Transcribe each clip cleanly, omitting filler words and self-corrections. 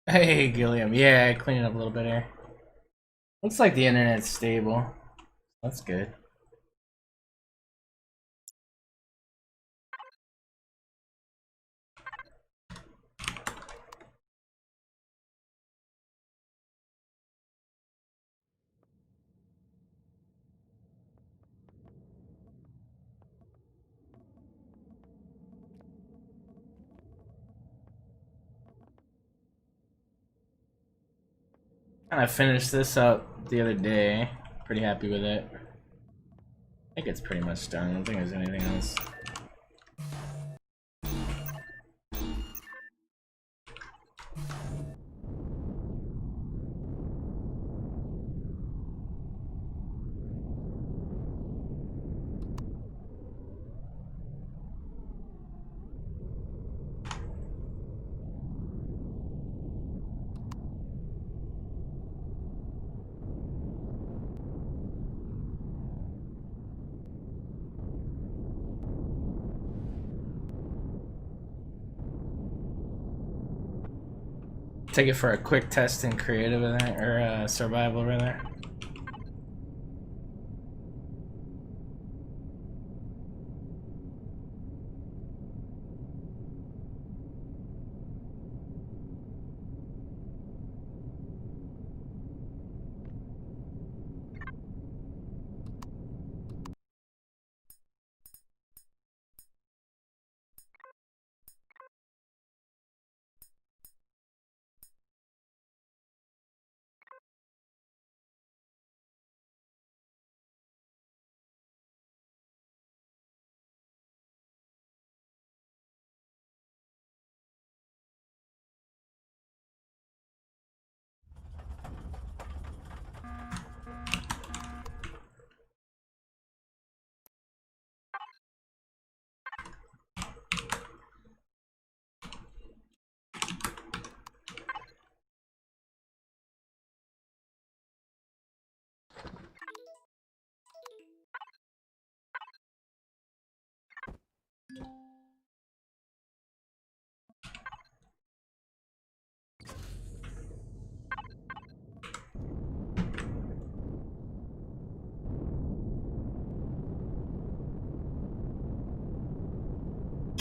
Hey, Gilliam. Yeah, clean it up a little bit here. Looks like the internet's stable. That's good. Kind of finished this up the other day. Pretty happy with it. I think it's pretty much done. I don't think there's anything else. Take it for a quick test in creative in there, or survival over there.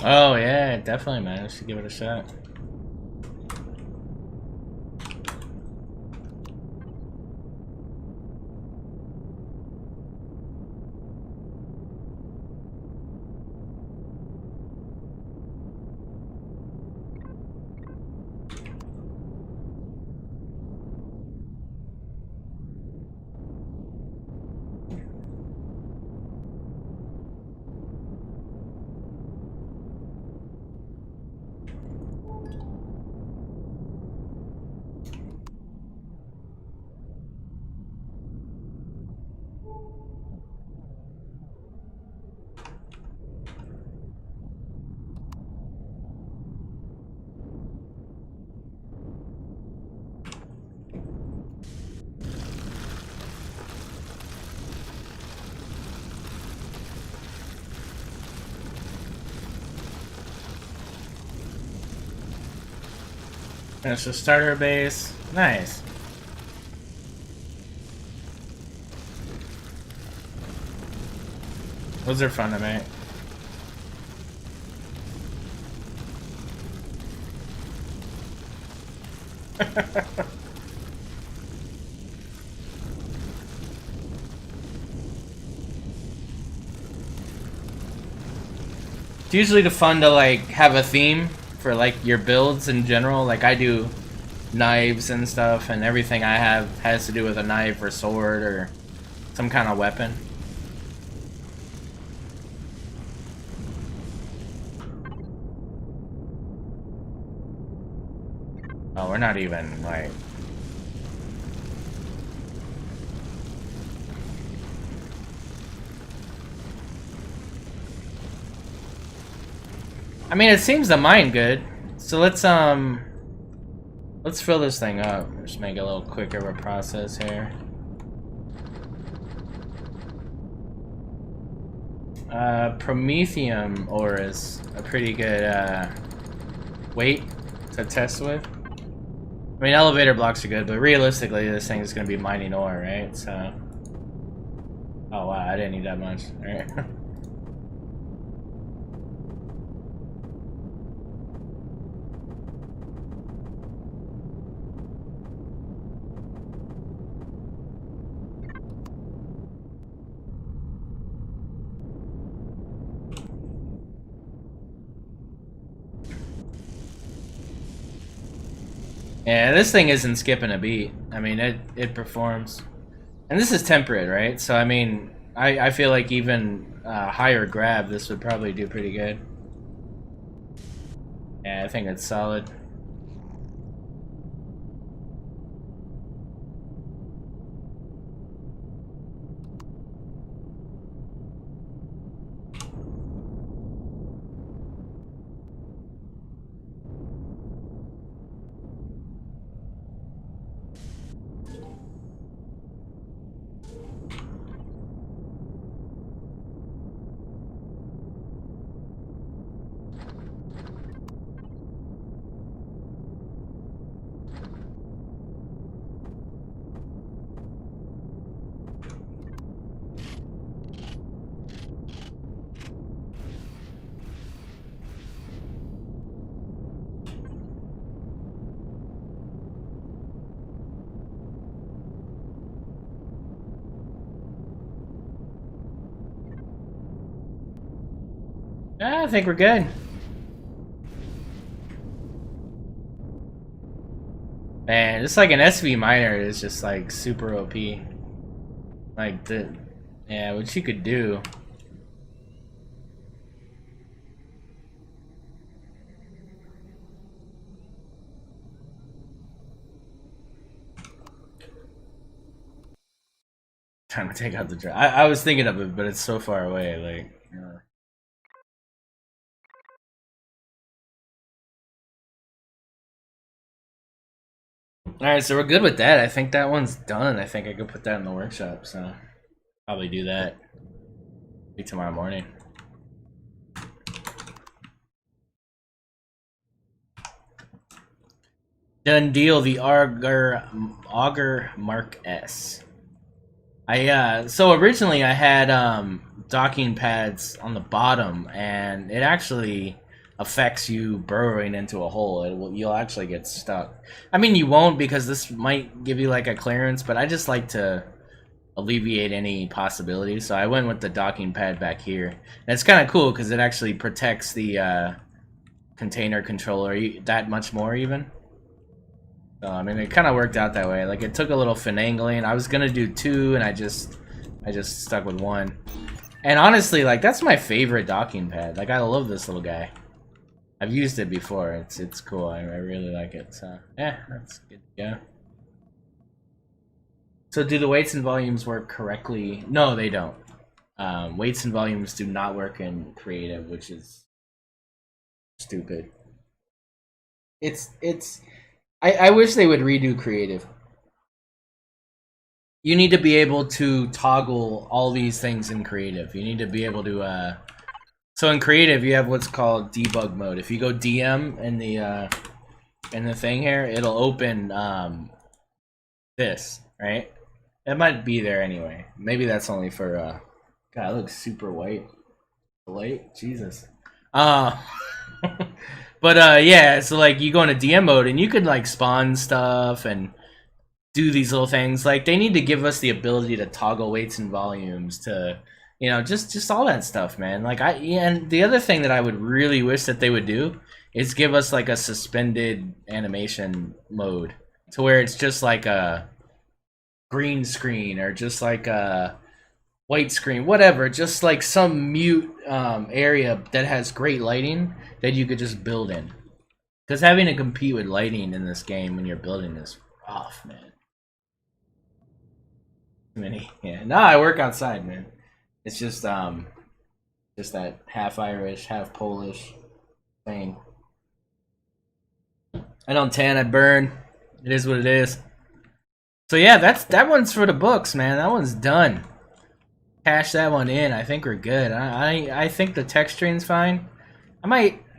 Oh yeah, definitely, man. I should give it a shot. Finish the starter base. Nice. Those are fun to make. It's usually the fun to like have a theme for like your builds in general. Like I do knives and stuff, and everything I have has to do with a knife or sword or some kind of weapon. Oh, we're not even like... I mean, it seems to mine good. So let's fill this thing up. Just make it a little quicker of a process here. Promethium ore is a pretty good weight to test with. I mean, elevator blocks are good, but realistically, this thing is going to be mining ore, right? So, oh wow, I didn't need that much. All right. Yeah, this thing isn't skipping a beat. I mean, it performs, and this is temperate, right? So I mean, I feel like even higher grab, this would probably do pretty good. Yeah, I think it's solid. I think we're good. Man, just like an SV miner is just like super OP. Like yeah, what you could do. Trying to take out the drive. I was thinking of it, but it's so far away. Like, all right, so we're good with that. I think that one's done. I think I could put that in the workshop. So probably do that. Be tomorrow morning. Done deal. The Auger Mark S. So originally I had docking pads on the bottom, and it actually affects you burrowing into a hole. You'll actually get stuck. I mean, you won't, because this might give you like a clearance, but I just like to alleviate any possibility. So I went with the docking pad back here, and it's kind of cool because it actually protects the container controller that much more even. So, I mean, it kind of worked out that way. Like, it took a little finagling. I was gonna do 2, and I just stuck with 1. And honestly, like, that's my favorite docking pad. Like, I love this little guy. I've used it before. It's cool. I really like it. So yeah, that's good to go. So do the weights and volumes work correctly? No, they don't. Weights and volumes do not work in creative, which is stupid. I wish they would redo creative. You need to be able to toggle all these things in creative. You need to be able to so in creative you have what's called debug mode. If you go DM in the thing here, it'll open this, right? It might be there anyway. Maybe that's only for God, it looks super white. Light? Jesus. But yeah, so like you go into DM mode and you could like spawn stuff and do these little things. Like they need to give us the ability to toggle weights and volumes to, you know, just all that stuff, man. Like and the other thing that I would really wish that they would do is give us like a suspended animation mode to where it's just like a green screen or just like a white screen, whatever, just like some mute area that has great lighting that you could just build in. Because having to compete with lighting in this game when you're building is rough, man. Yeah. No, I work outside, man. It's just that half Irish, half Polish thing. I don't tan, I burn. It is what it is. So yeah, that one's for the books, man. That one's done. Cash that one in. I think we're good. I think the texturing's fine. I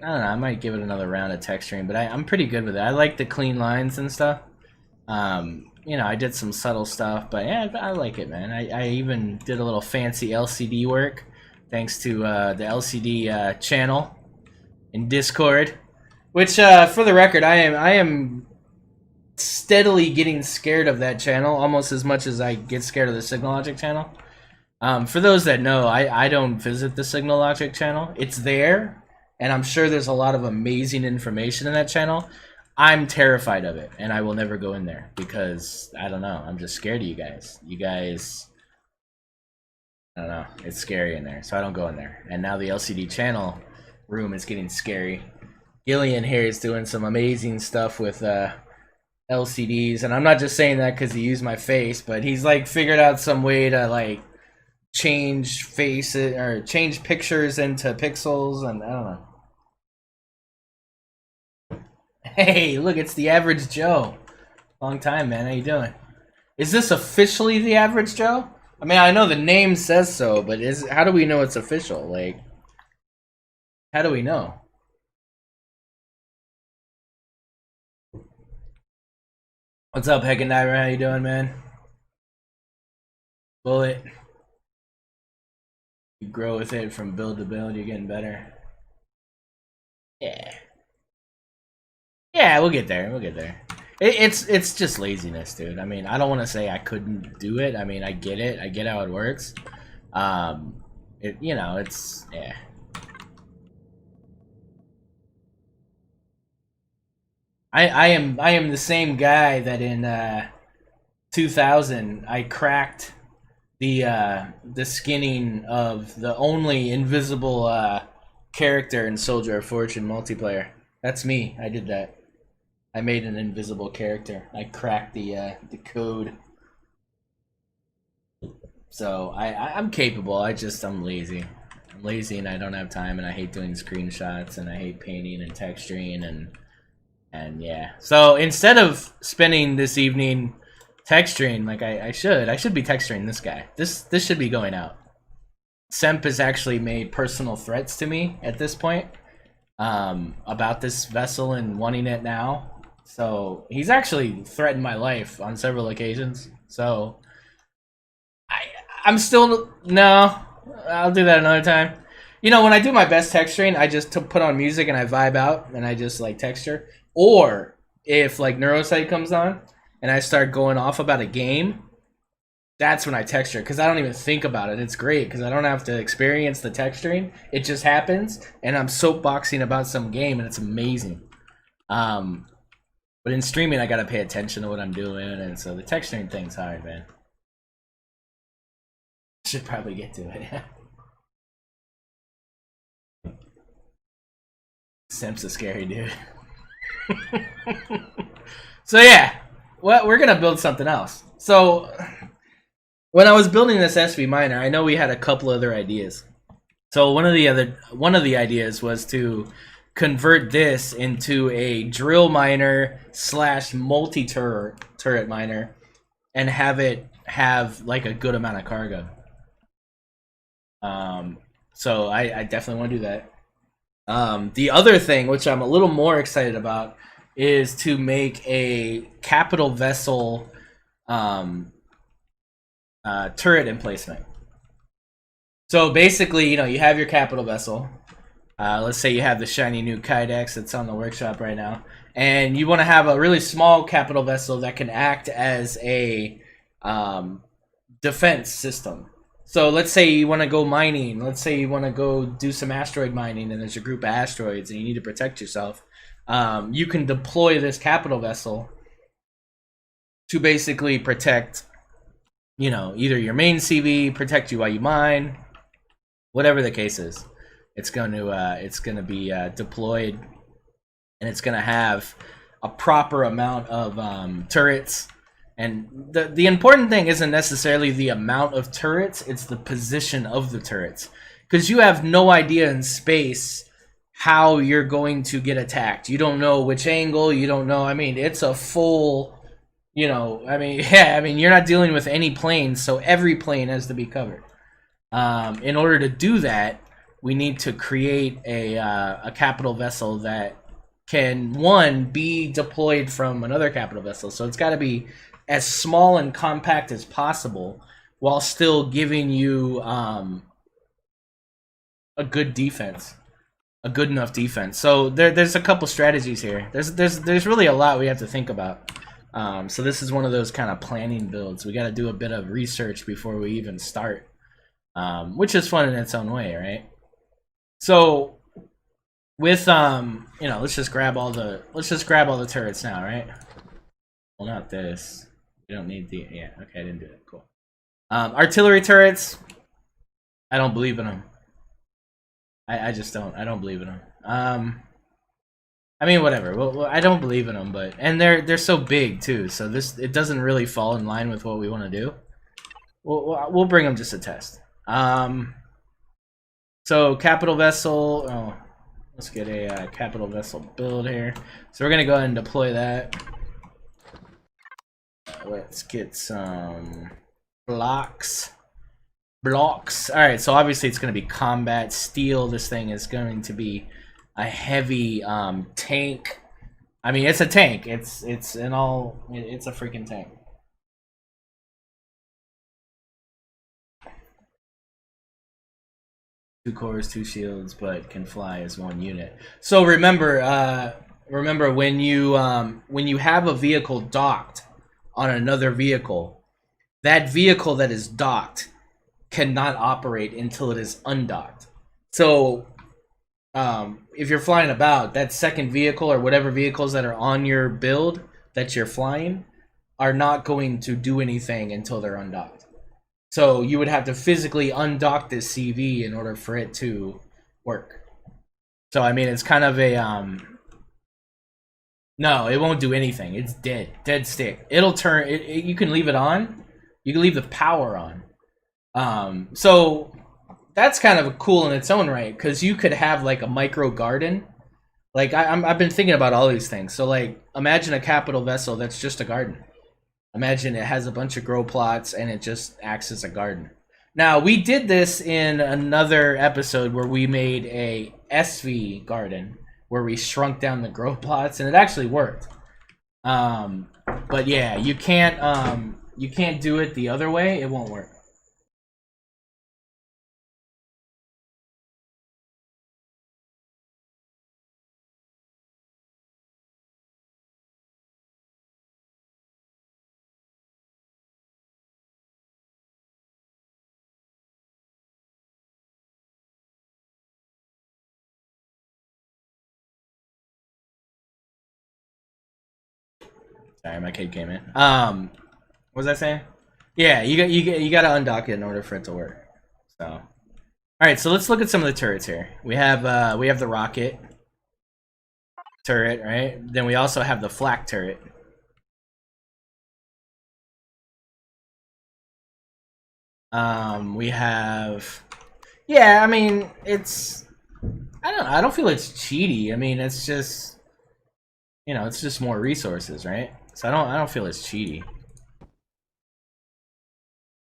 don't know, I might give it another round of texturing, but I'm pretty good with it. I like the clean lines and stuff. You know, I did some subtle stuff, but yeah, I like it, man. I even did a little fancy LCD work thanks to the LCD channel in Discord, which for the record, I am steadily getting scared of that channel almost as much as I get scared of the Signal Logic channel. For those that know, I don't visit the Signal Logic channel. It's there, and I'm sure there's a lot of amazing information in that channel. I'm terrified of it, and I will never go in there because, I don't know, I'm just scared of you guys. You guys, I don't know, it's scary in there, so I don't go in there. And now the LCD channel room is getting scary. Gillian here is doing some amazing stuff with LCDs, and I'm not just saying that because he used my face, but he's like figured out some way to like change faces or change pictures into pixels, and I don't know. Hey, look, it's the Average Joe. Long time, man. How you doing? Is this officially the Average Joe? I mean, I know the name says so, but how do we know it's official? Like, how do we know? What's up, Heck and Diver? How you doing, man? Bullet. You grow with it from build to build. You're getting better. Yeah. Yeah, we'll get there. We'll get there. It's just laziness, dude. I mean, I don't want to say I couldn't do it. I mean, I get it. I get how it works. You know, it's yeah. I am the same guy that in 2000 I cracked the skinning of the only invisible character in Soldier of Fortune multiplayer. That's me. I did that. I made an invisible character. I cracked the code. So I'm capable. I'm lazy. I'm lazy and I don't have time, and I hate doing screenshots, and I hate painting and texturing, and yeah. So instead of spending this evening texturing like I should be texturing this guy. This should be going out. Semp has actually made personal threats to me at this point about this vessel and wanting it now. So he's actually threatened my life on several occasions. So I'm still no. I'll do that another time. You know, when I do my best texturing, I just put on music and I vibe out and I just like texture. Or if like Neurosite comes on and I start going off about a game, that's when I texture, because I don't even think about it. It's great because I don't have to experience the texturing. It just happens, and I'm soapboxing about some game, and it's amazing. But in streaming, I gotta pay attention to what I'm doing, and so the texturing thing's hard, man. Should probably get to it. Simp's a scary dude. So yeah, well, we're gonna build something else. So when I was building this SV miner, I know we had a couple other ideas. So one of the ideas was to convert this into a drill miner / multi-turret miner and have it have like a good amount of cargo. So I definitely want to do that. The other thing, which I'm a little more excited about, is to make a capital vessel turret emplacement. So basically, you know, you have your capital vessel. Let's say you have the shiny new Kydex that's on the workshop right now, and you want to have a really small capital vessel that can act as a defense system. So let's say you want to go mining. Let's say you want to go do some asteroid mining, and there's a group of asteroids, and you need to protect yourself. You can deploy this capital vessel to basically protect, you know, either your main CV, protect you while you mine, whatever the case is. It's going to be deployed, and it's going to have a proper amount of turrets. And the important thing isn't necessarily the amount of turrets, it's the position of the turrets. Because you have no idea in space how you're going to get attacked. You don't know which angle, you don't know. I mean, it's a full, you know, I mean, yeah, I mean, you're not dealing with any planes, so every plane has to be covered. In order to do that, we need to create a capital vessel that can, one, be deployed from another capital vessel. So it's got to be as small and compact as possible while still giving you a good defense, a good enough defense. So there's a couple strategies here. There's really a lot we have to think about. So this is one of those kind of planning builds. We got to do a bit of research before we even start, which is fun in its own way, right? So with you know, let's just grab all the turrets now, right? Well, not this. You don't need the, yeah, okay, I didn't do it. Cool. Artillery turrets, I don't believe in them. I just don't. I don't believe in them. I mean, whatever. Well, I don't believe in them, but and they're so big too. So it doesn't really fall in line with what we want to do. We'll bring them just a test. So capital vessel. Oh, let's get a capital vessel build here. So we're gonna go ahead and deploy that. Let's get some blocks. Alright, so obviously it's going to be combat steel. This thing is going to be a heavy tank. I mean, it's a tank. It's a freaking tank. Two cores, two shields, but can fly as one unit. So remember when you have a vehicle docked on another vehicle, that vehicle that is docked cannot operate until it is undocked. So if you're flying about, that second vehicle or whatever vehicles that are on your build that you're flying are not going to do anything until they're undocked. So you would have to physically undock this CV in order for it to work. So I mean, it's kind of a no, it won't do anything. It's dead stick. It'll turn it, you can leave it on. You can leave the power on. So that's kind of cool in its own right, because you could have like a micro garden. Like I've been thinking about all these things. So like, imagine a capital vessel that's just a garden. Imagine it has a bunch of grow plots and it just acts as a garden. Now we did this in another episode where we made a SV garden where we shrunk down the grow plots and it actually worked. But yeah, you can't do it the other way. It won't work. Sorry, my kid came in. What was I saying? Yeah, you got to undock it in order for it to work. So, all right, so let's look at some of the turrets here. We have the rocket turret, right? Then we also have the flak turret. We have, yeah, I mean, it's, I don't know, I don't feel it's cheaty. I mean, it's just, you know, it's just more resources, right? So I don't feel it's cheaty.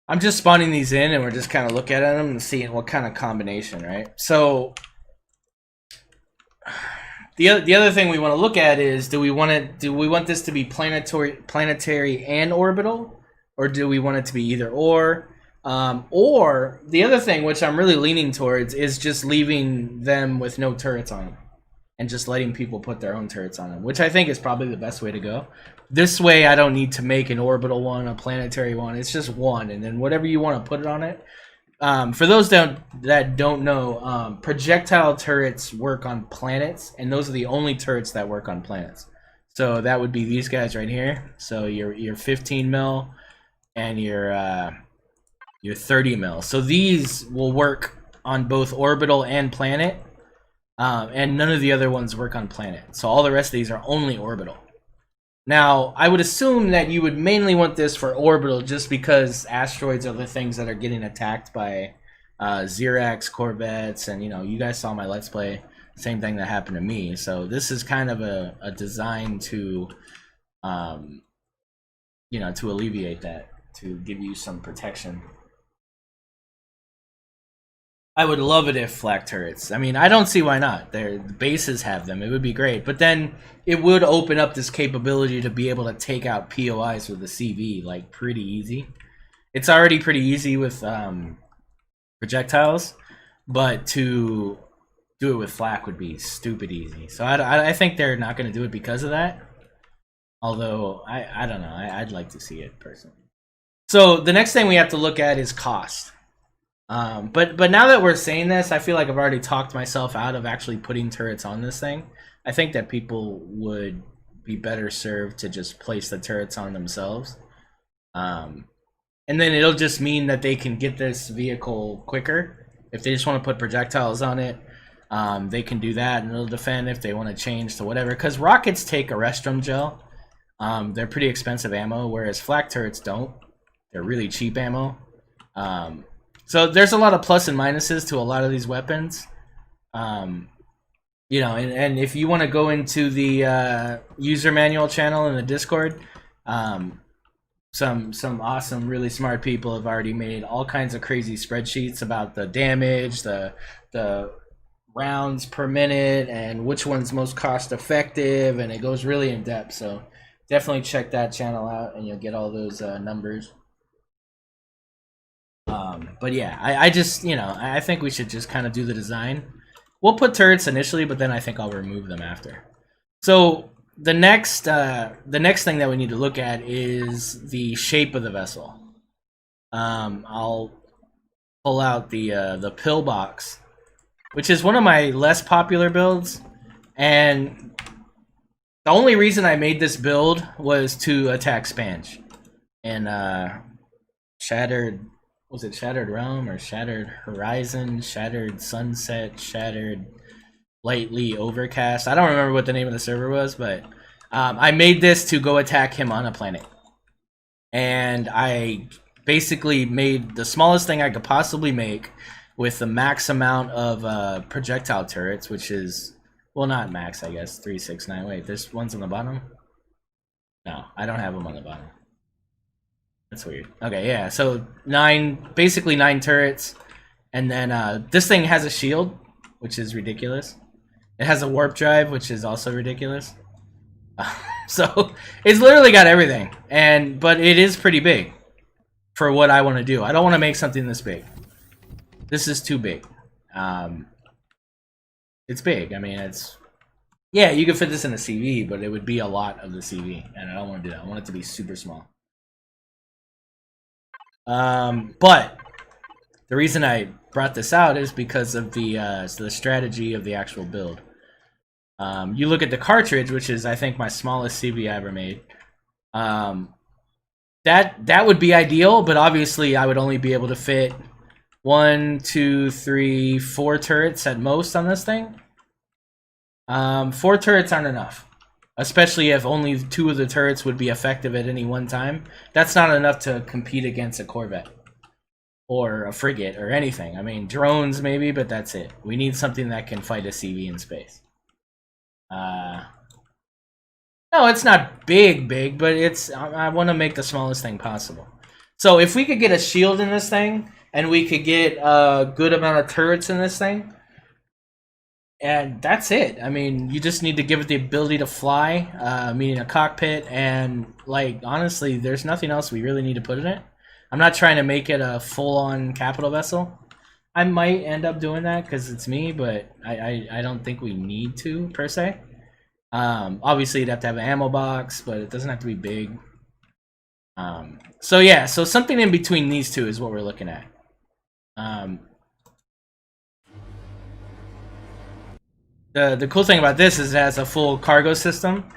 I'm just spawning these in and we're just kind of looking at them and seeing what kind of combination, right? So the other thing we want to look at is, do we want this to be planetary and orbital, or do we want it to be either or? Or the other thing, which I'm really leaning towards, is just leaving them with no turrets on them and just letting people put their own turrets on them, which I think is probably the best way to go. This way, I don't need to make an orbital one, a planetary one. It's just one, and then whatever you want to put it on it. For those that don't know, projectile turrets work on planets, and those are the only turrets that work on planets. So that would be these guys right here. So your 15 mil and your 30 mil. So these will work on both orbital and planet, and none of the other ones work on planet. So all the rest of these are only orbital. Now, I would assume that you would mainly want this for orbital just because asteroids are the things that are getting attacked by Xerax, Corvettes, and, you know, you guys saw my Let's Play, same thing that happened to me. So this is kind of a design to, you know, to alleviate that, to give you some protection. I would love it if flak turrets. I mean, I don't see why not. The bases have them. It would be great. But then it would open up this capability to be able to take out POIs with the CV, like, pretty easy. It's already pretty easy with projectiles, but to do it with flak would be stupid easy. So I think they're not going to do it because of that. Although, I don't know. I'd like to see it, personally. So the next thing we have to look at is cost. But now that we're saying this, I feel like I've already talked myself out of actually putting turrets on this thing. I think that people would be better served to just place the turrets on themselves. And then it'll just mean that they can get this vehicle quicker. If they just want to put projectiles on it, they can do that and it'll defend if they want to change to whatever. Because rockets take a restroom gel. They're pretty expensive ammo, whereas flak turrets don't. They're really cheap ammo. So there's a lot of plus and minuses to a lot of these weapons. You know, and if you want to go into the user manual channel in the Discord, some awesome, really smart people have already made all kinds of crazy spreadsheets about the damage, the rounds per minute, and which one's most cost effective, and it goes really in depth. So definitely check that channel out, and you'll get all those numbers. But yeah, I just, you know, I think we should just kind of do the design. We'll put turrets initially, but then I think I'll remove them after. So the next thing that we need to look at is the shape of the vessel. I'll pull out the pillbox, which is one of my less popular builds, and the only reason I made this build was to attack Spange and Shattered. Was it Shattered Realm or Shattered Horizon, Shattered Sunset, Shattered Lightly Overcast? I don't remember what the name of the server was, but I made this to go attack him on a planet. And I basically made the smallest thing I could possibly make with the max amount of projectile turrets, which is, well, not max, I guess, 369. Wait, this one's on the bottom? No, I don't have them on the bottom. That's weird. Okay, yeah, so basically nine turrets, and then this thing has a shield, which is ridiculous. It has a warp drive, which is also ridiculous. So it's literally got everything, but it is pretty big for what I want to do. I don't want to make something this big. This is too big. It's big. I mean, yeah, you could fit this in a CV, but it would be a lot of the CV, and I don't want to do that. I want it to be super small. But the reason I brought this out is because of the strategy of the actual build. You look at the cartridge, which is, I think, my smallest CV I ever made. That would be ideal, but obviously I would only be able to fit 1, 2, 3, 4 turrets at most on this thing. 4 turrets aren't enough. Especially if only 2 of the turrets would be effective at any one time. That's not enough to compete against a Corvette. Or a frigate, or anything. I mean, drones maybe, but that's it. We need something that can fight a CV in space. No, it's not big, but I want to make the smallest thing possible. So if we could get a shield in this thing, and we could get a good amount of turrets in this thing, and that's it. I mean, you just need to give it the ability to fly, meaning a cockpit, and, like, honestly, there's nothing else we really need to put in it. I'm not trying to make it a full-on capital vessel. I might end up doing that because it's me, but I don't think we need to, per se. Obviously, you'd have to have an ammo box, but it doesn't have to be big. So yeah, so something in between these two is what we're looking at. The cool thing about this is it has a full cargo system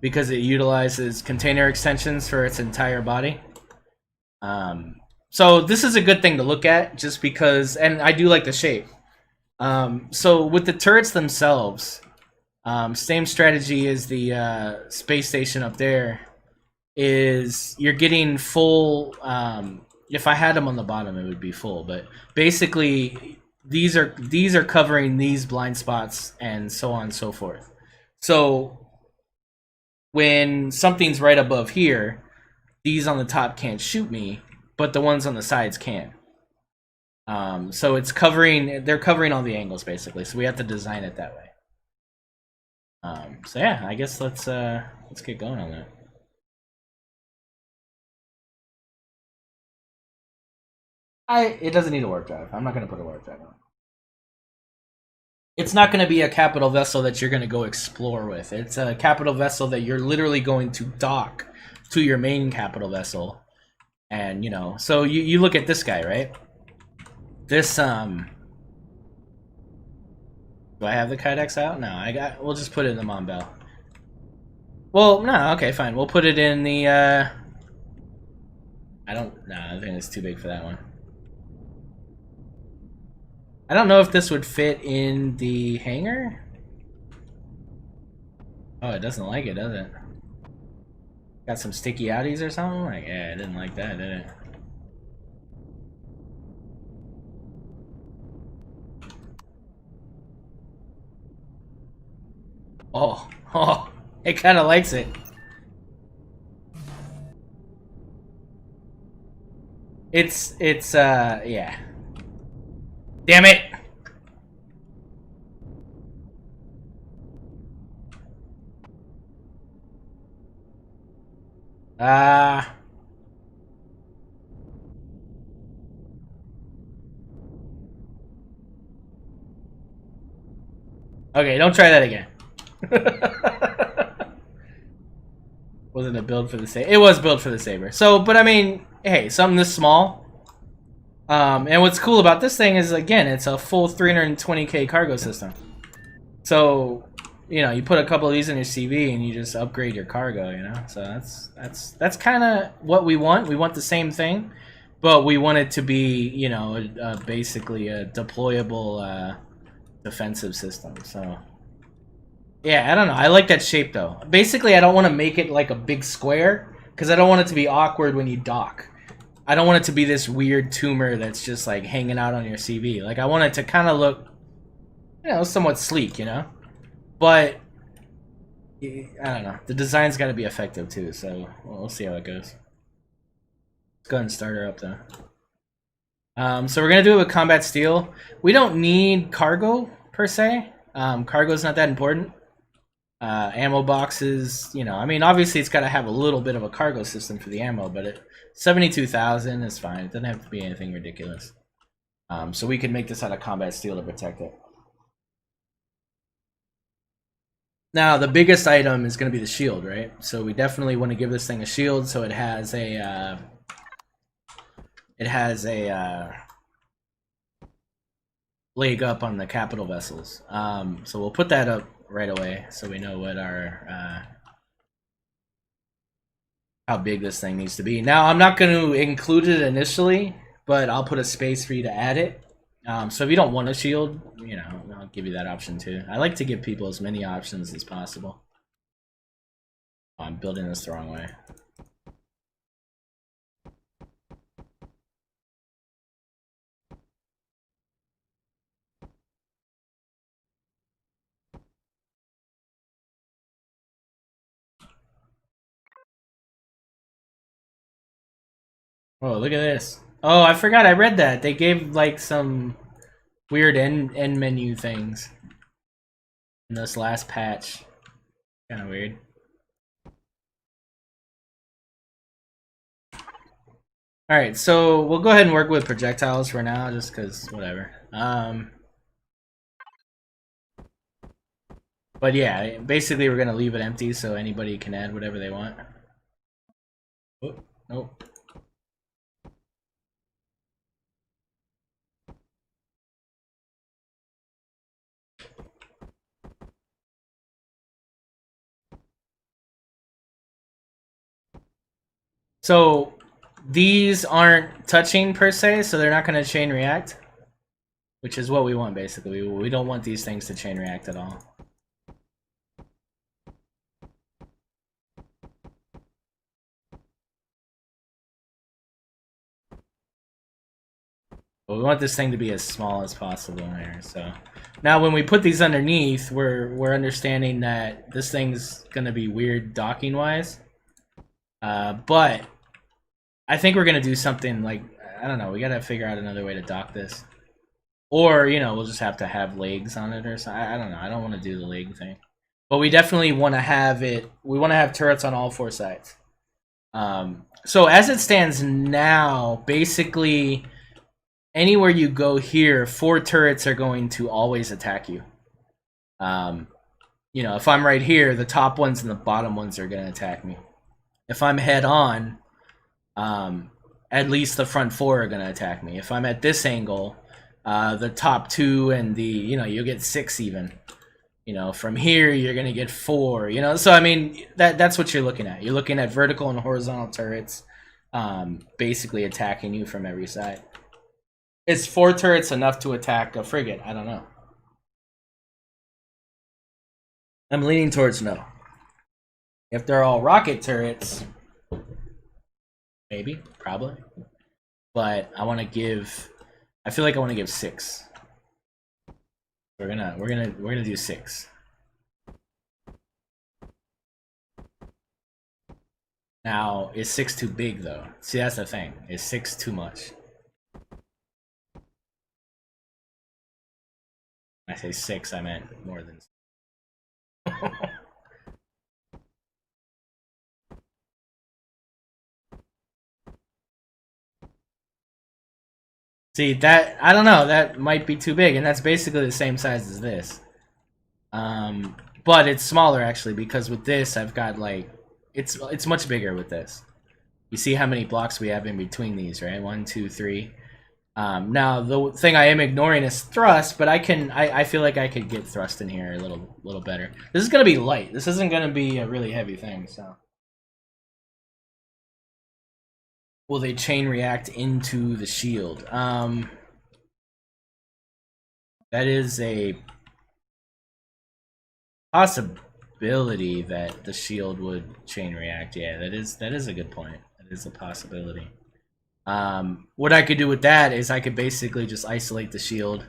because it utilizes container extensions for its entire body. So this is a good thing to look at just because, and I do like the shape. So with the turrets themselves, same strategy as the space station up there, is you're getting full, if I had them on the bottom it would be full, but basically these are covering these blind spots and so on and so forth. So when something's right above here, these on the top can't shoot me, but the ones on the sides can. So it's covering, they're covering all the angles basically. So we have to design it that way. So yeah, I guess let's get going on that. It doesn't need a warp drive. I'm not gonna put a warp drive on. It's not going to be a capital vessel that you're going to go explore with. It's a capital vessel that you're literally going to dock to your main capital vessel. And, you know, so you look at this guy, right? This, do I have the Kydex out? No, we'll just put it in the Mom Bell. Well, no, okay, fine. We'll put it in the, I think it's too big for that one. I don't know if this would fit in the hangar. Oh, it doesn't like it, does it? Got some sticky outies or something? Like, yeah, I didn't like that, did it? Oh, it kind of likes it. Yeah. Damn it! Okay, don't try that again. Wasn't a build for the Saber. It was built for the Saber. So, but I mean, hey, something this small. And what's cool about this thing is, again, it's a full 320k cargo system. So, you know, you put a couple of these in your CV and you just upgrade your cargo, you know? So that's kind of what we want. We want the same thing, but we want it to be, you know, basically a deployable defensive system. So, yeah, I don't know. I like that shape, though. Basically, I don't want to make it like a big square because I don't want it to be awkward when you dock. I don't want it to be this weird tumor that's just like hanging out on your CV. Like, I want it to kind of look, you know, somewhat sleek, you know? But, I don't know. The design's got to be effective, too, so we'll see how it goes. Let's go ahead and start her up, though. So we're going to do it with combat steel. We don't need cargo, per se. Cargo's not that important. Ammo boxes, you know, I mean, obviously it's got to have a little bit of a cargo system for the ammo, but 72,000 is fine. It doesn't have to be anything ridiculous. So we can make this out of combat steel to protect it. Now, the biggest item is going to be the shield, right? So we definitely want to give this thing a shield so it has a leg up on the capital vessels. So we'll put that up right away so we know what our how big this thing needs to be. Now, I'm not going to include it initially, but I'll put a space for you to add it. So if you don't want a shield, you know, I'll give you that option too. I like to give people as many options as possible. Oh, I'm building this the wrong way. Oh, look at this. Oh, I forgot I read that. They gave like some weird end menu things in this last patch. Kind of weird. Alright, so we'll go ahead and work with projectiles for now, just because, whatever. But yeah, basically we're going to leave it empty so anybody can add whatever they want. Oh, nope. So these aren't touching per se, so they're not going to chain react, which is what we want basically. We don't want these things to chain react at all. But we want this thing to be as small as possible here. So now when we put these underneath, we're understanding that this thing's going to be weird docking wise. But I think we're going to do something like, I I don't know. We gotta figure out another way to dock this. Or, you know, we'll just have to have legs on it or something. I don't know. I don't want to do the leg thing. But we definitely want to have it. We want to have turrets on all four sides. So as it stands now, basically, anywhere you go here, 4 turrets are going to always attack you. You know, if I'm right here, the top ones and the bottom ones are going to attack me. If I'm head on, at least the front 4 are going to attack me. If I'm at this angle, the top 2 and the, you know, you'll get 6 even. You know, from here, you're going to get 4, you know. So, I mean, that's what you're looking at. You're looking at vertical and horizontal turrets basically attacking you from every side. Is 4 turrets enough to attack a frigate? I don't know. I'm leaning towards no. If they're all rocket turrets, maybe, probably. But I want to give. I feel like I want to give 6. We're gonna do 6. Now, is 6 too big though? See, that's the thing. Is 6 too much? When I say 6, I meant more than. See, that, I don't know, that might be too big, and that's basically the same size as this. But it's smaller, actually, because with this, I've got, like, it's much bigger with this. You see how many blocks we have in between these, right? 1, 2, 3. Now, the thing I am ignoring is thrust, but I feel like I could get thrust in here a little better. This is going to be light. This isn't going to be a really heavy thing, so. Will they chain react into the shield? That is a possibility that the shield would chain react. Yeah, that is a good point. That is a possibility. What I could do with that is I could basically just isolate the shield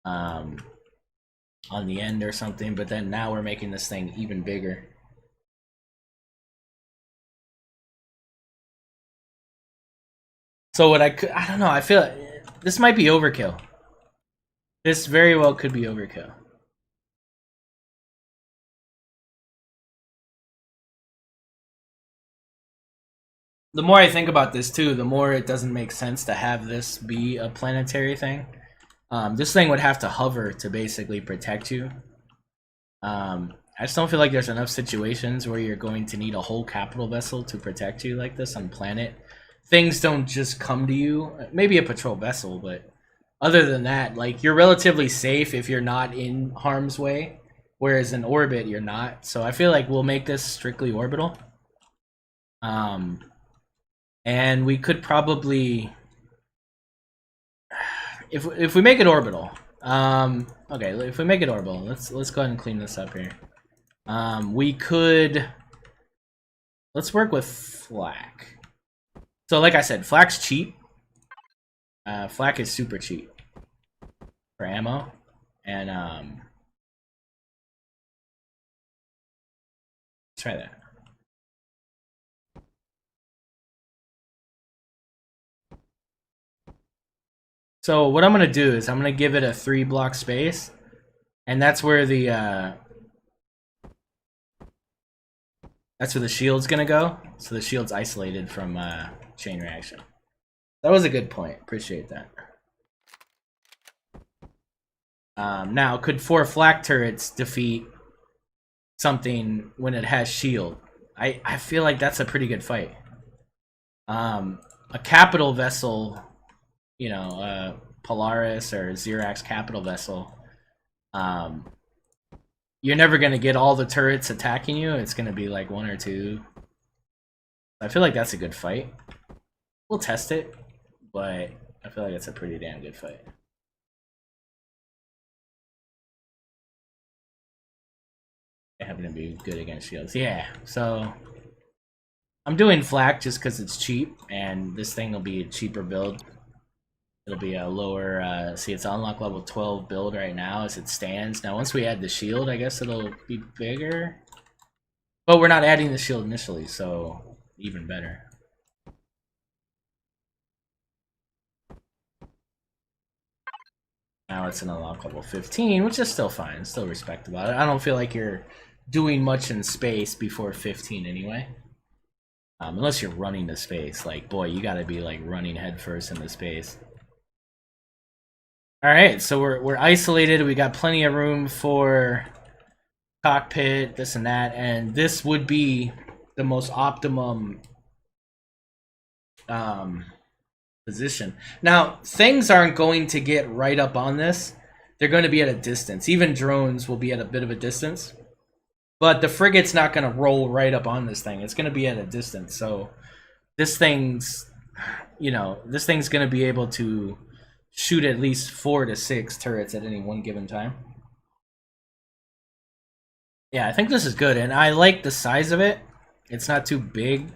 on the end or something, but then now we're making this thing even bigger. So what I don't know, I feel this might be overkill. This very well could be overkill. The more I think about this too, the more it doesn't make sense to have this be a planetary thing. This thing would have to hover to basically protect you. I just don't feel like there's enough situations where you're going to need a whole capital vessel to protect you like this on planet. Things don't just come to you. Maybe a patrol vessel, but other than that, like, you're relatively safe if you're not in harm's way, whereas in orbit you're not. So I feel like we'll make this strictly orbital. And we could probably, if we make it orbital, okay, if we make it orbital, let's go ahead and clean this up here. We could, let's work with flak. So like I said, flak's cheap. Flak is super cheap for ammo, and let's try that. So what I'm gonna do is I'm gonna give it a 3-block space, and that's where the shield's gonna go. So the shield's isolated from chain reaction. That was a good point. Appreciate that. Now, could 4 flak turrets defeat something when it has shield? I feel like that's a pretty good fight. A capital vessel, you know, Polaris or Xerax capital vessel, you're never going to get all the turrets attacking you. It's going to be like 1 or 2. I feel like that's a good fight. We'll test it, but I feel like it's a pretty damn good fight. They happen to be good against shields. Yeah, so I'm doing flak just because it's cheap, and this thing will be a cheaper build. It'll be a lower, see, it's unlock level 12 build right now as it stands. Now, once we add the shield, I guess it'll be bigger. But we're not adding the shield initially, so even better. Now it's an unlockable 15, which is still fine. It's still respectable. I don't feel like you're doing much in space before 15 anyway. Unless you're running to space. Like, boy, you gotta be like running headfirst into space. Alright, so we're isolated. We got plenty of room for cockpit, this and that, and this would be the most optimum position. Now, things aren't going to get right up on this. They're going to be at a distance. Even drones will be at a bit of a distance. But the frigate's not going to roll right up on this thing. It's going to be at a distance. So this thing's, you know, this thing's going to be able to shoot at least 4 to 6 turrets at any one given time. Yeah, I think this is good, and I like the size of it. It's not too big.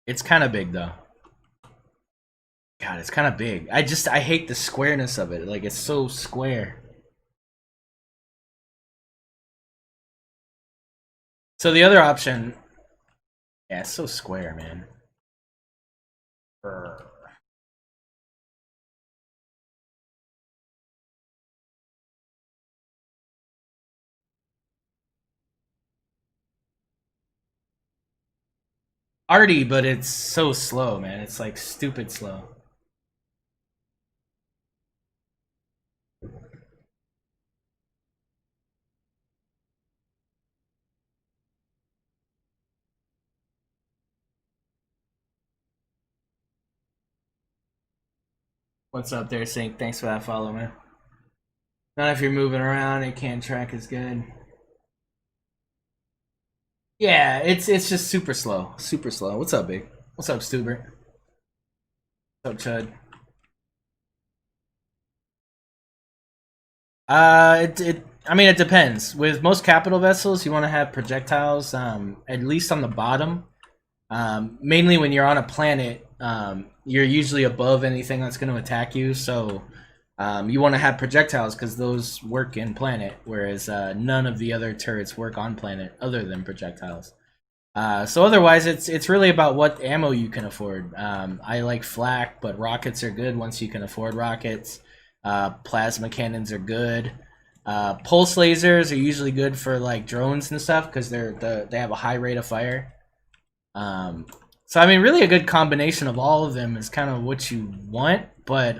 It's kind of big though. God, it's kind of big. I hate the squareness of it. Like, it's so square. So the other option, yeah, it's so square, man. Arty, but it's so slow, man. It's like stupid slow. What's up there, Sync? Thanks for that follow, man. Not if you're moving around, it can't track as good. Yeah, it's just super slow. Super slow. What's up, Big? What's up, Stubert? What's up, Chud? I mean, it depends. With most capital vessels, you want to have projectiles, at least on the bottom. Mainly when you're on a planet, you're usually above anything that's going to attack you, so you want to have projectiles because those work in planet, whereas none of the other turrets work on planet other than projectiles. So otherwise, it's really about what ammo you can afford. I like flak, but rockets are good once you can afford rockets. Plasma cannons are good. Pulse lasers are usually good for like drones and stuff because they have a high rate of fire. So I mean, really a good combination of all of them is kind of what you want. But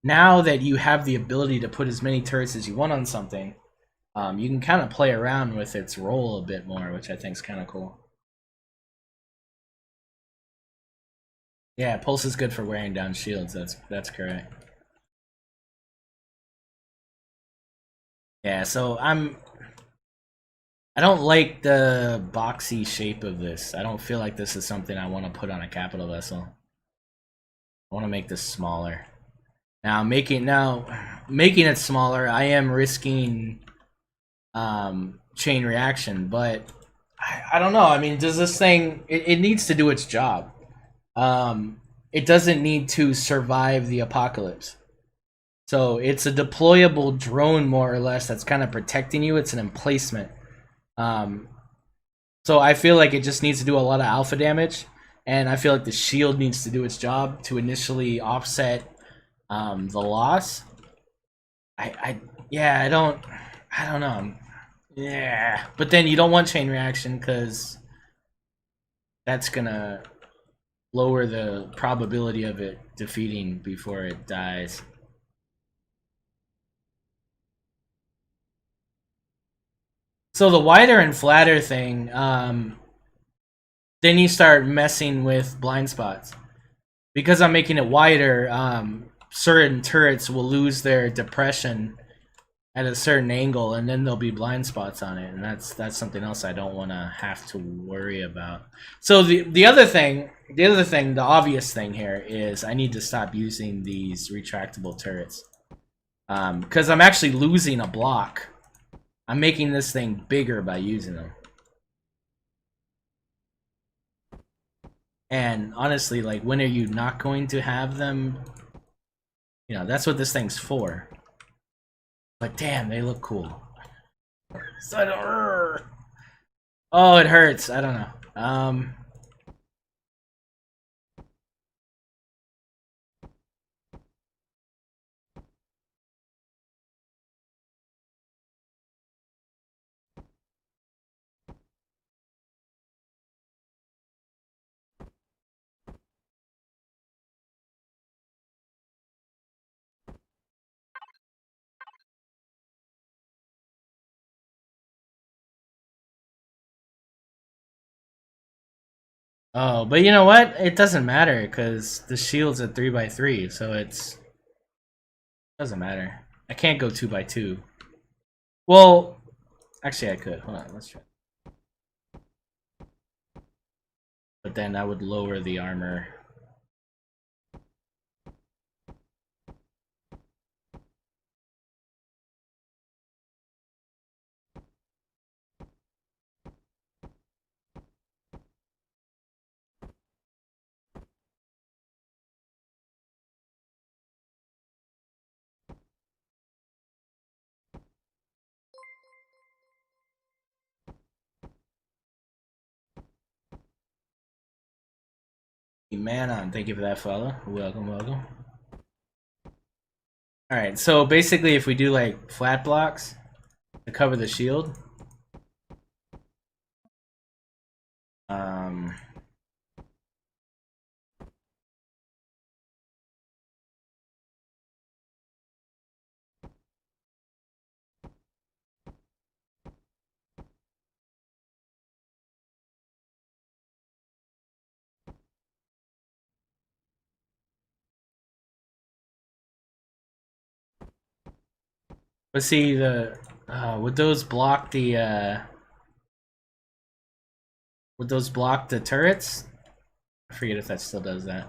now that you have the ability to put as many turrets as you want on something, you can kind of play around with its role a bit more, which I think is kind of cool. Yeah, pulse is good for wearing down shields. That's correct. Yeah, so I don't like the boxy shape of this. I don't feel like this is something I want to put on a capital vessel. I want to make this smaller. Now making it smaller, I am risking chain reaction, but I don't know. I mean, does this thing it needs to do its job. It doesn't need to survive the apocalypse. So it's a deployable drone, more or less, that's kind of protecting you. It's an emplacement. So I feel like it just needs to do a lot of alpha damage, and I feel like the shield needs to do its job to initially offset the loss. I don't know. Yeah, but then you don't want chain reaction because that's gonna lower the probability of it defeating before it dies. So the wider and flatter thing, then you start messing with blind spots. Because I'm making it wider, certain turrets will lose their depression at a certain angle, and then there'll be blind spots on it, and that's something else I don't want to have to worry about. So the obvious thing here is I need to stop using these retractable turrets, because I'm actually losing a block. I'm making this thing bigger by using them. And honestly, like, when are you not going to have them? You know, that's what this thing's for. But damn, they look cool. So Oh, it hurts. I don't know. Oh, but you know what? It doesn't matter because the shield's a 3x3, so it's doesn't matter. I can't go 2x2. Well, actually, I could. Hold on, let's try. But then I would lower the armor. Man on, thank you for that follow. Welcome, welcome. Alright, so basically if we do like flat blocks to cover the shield, um but see the would those block the would those block the turrets? I forget if that still does that.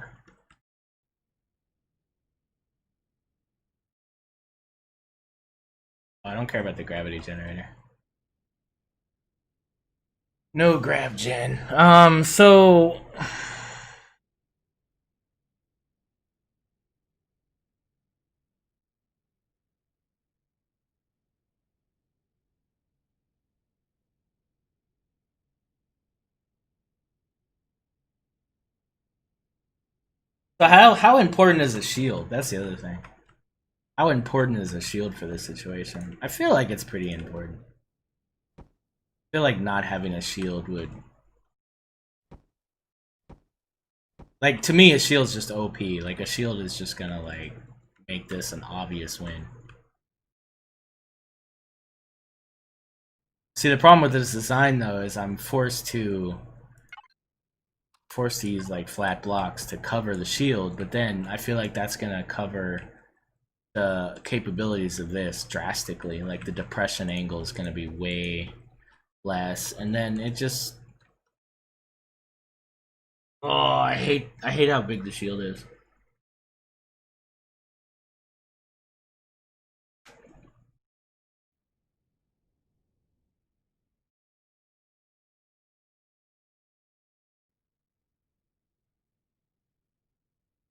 Oh, I don't care about the gravity generator. No grav gen. So how important is a shield? That's the other thing. How important is a shield for this situation? I feel like it's pretty important. I feel like not having a shield would, like, to me a shield's just OP. Like a shield is just gonna like make this an obvious win. See, the problem with this design though is I'm forced to use like flat blocks to cover the shield, but then I feel like that's gonna cover the capabilities of this drastically. Like the depression angle is gonna be way less, and then it just, oh, I hate how big the shield is.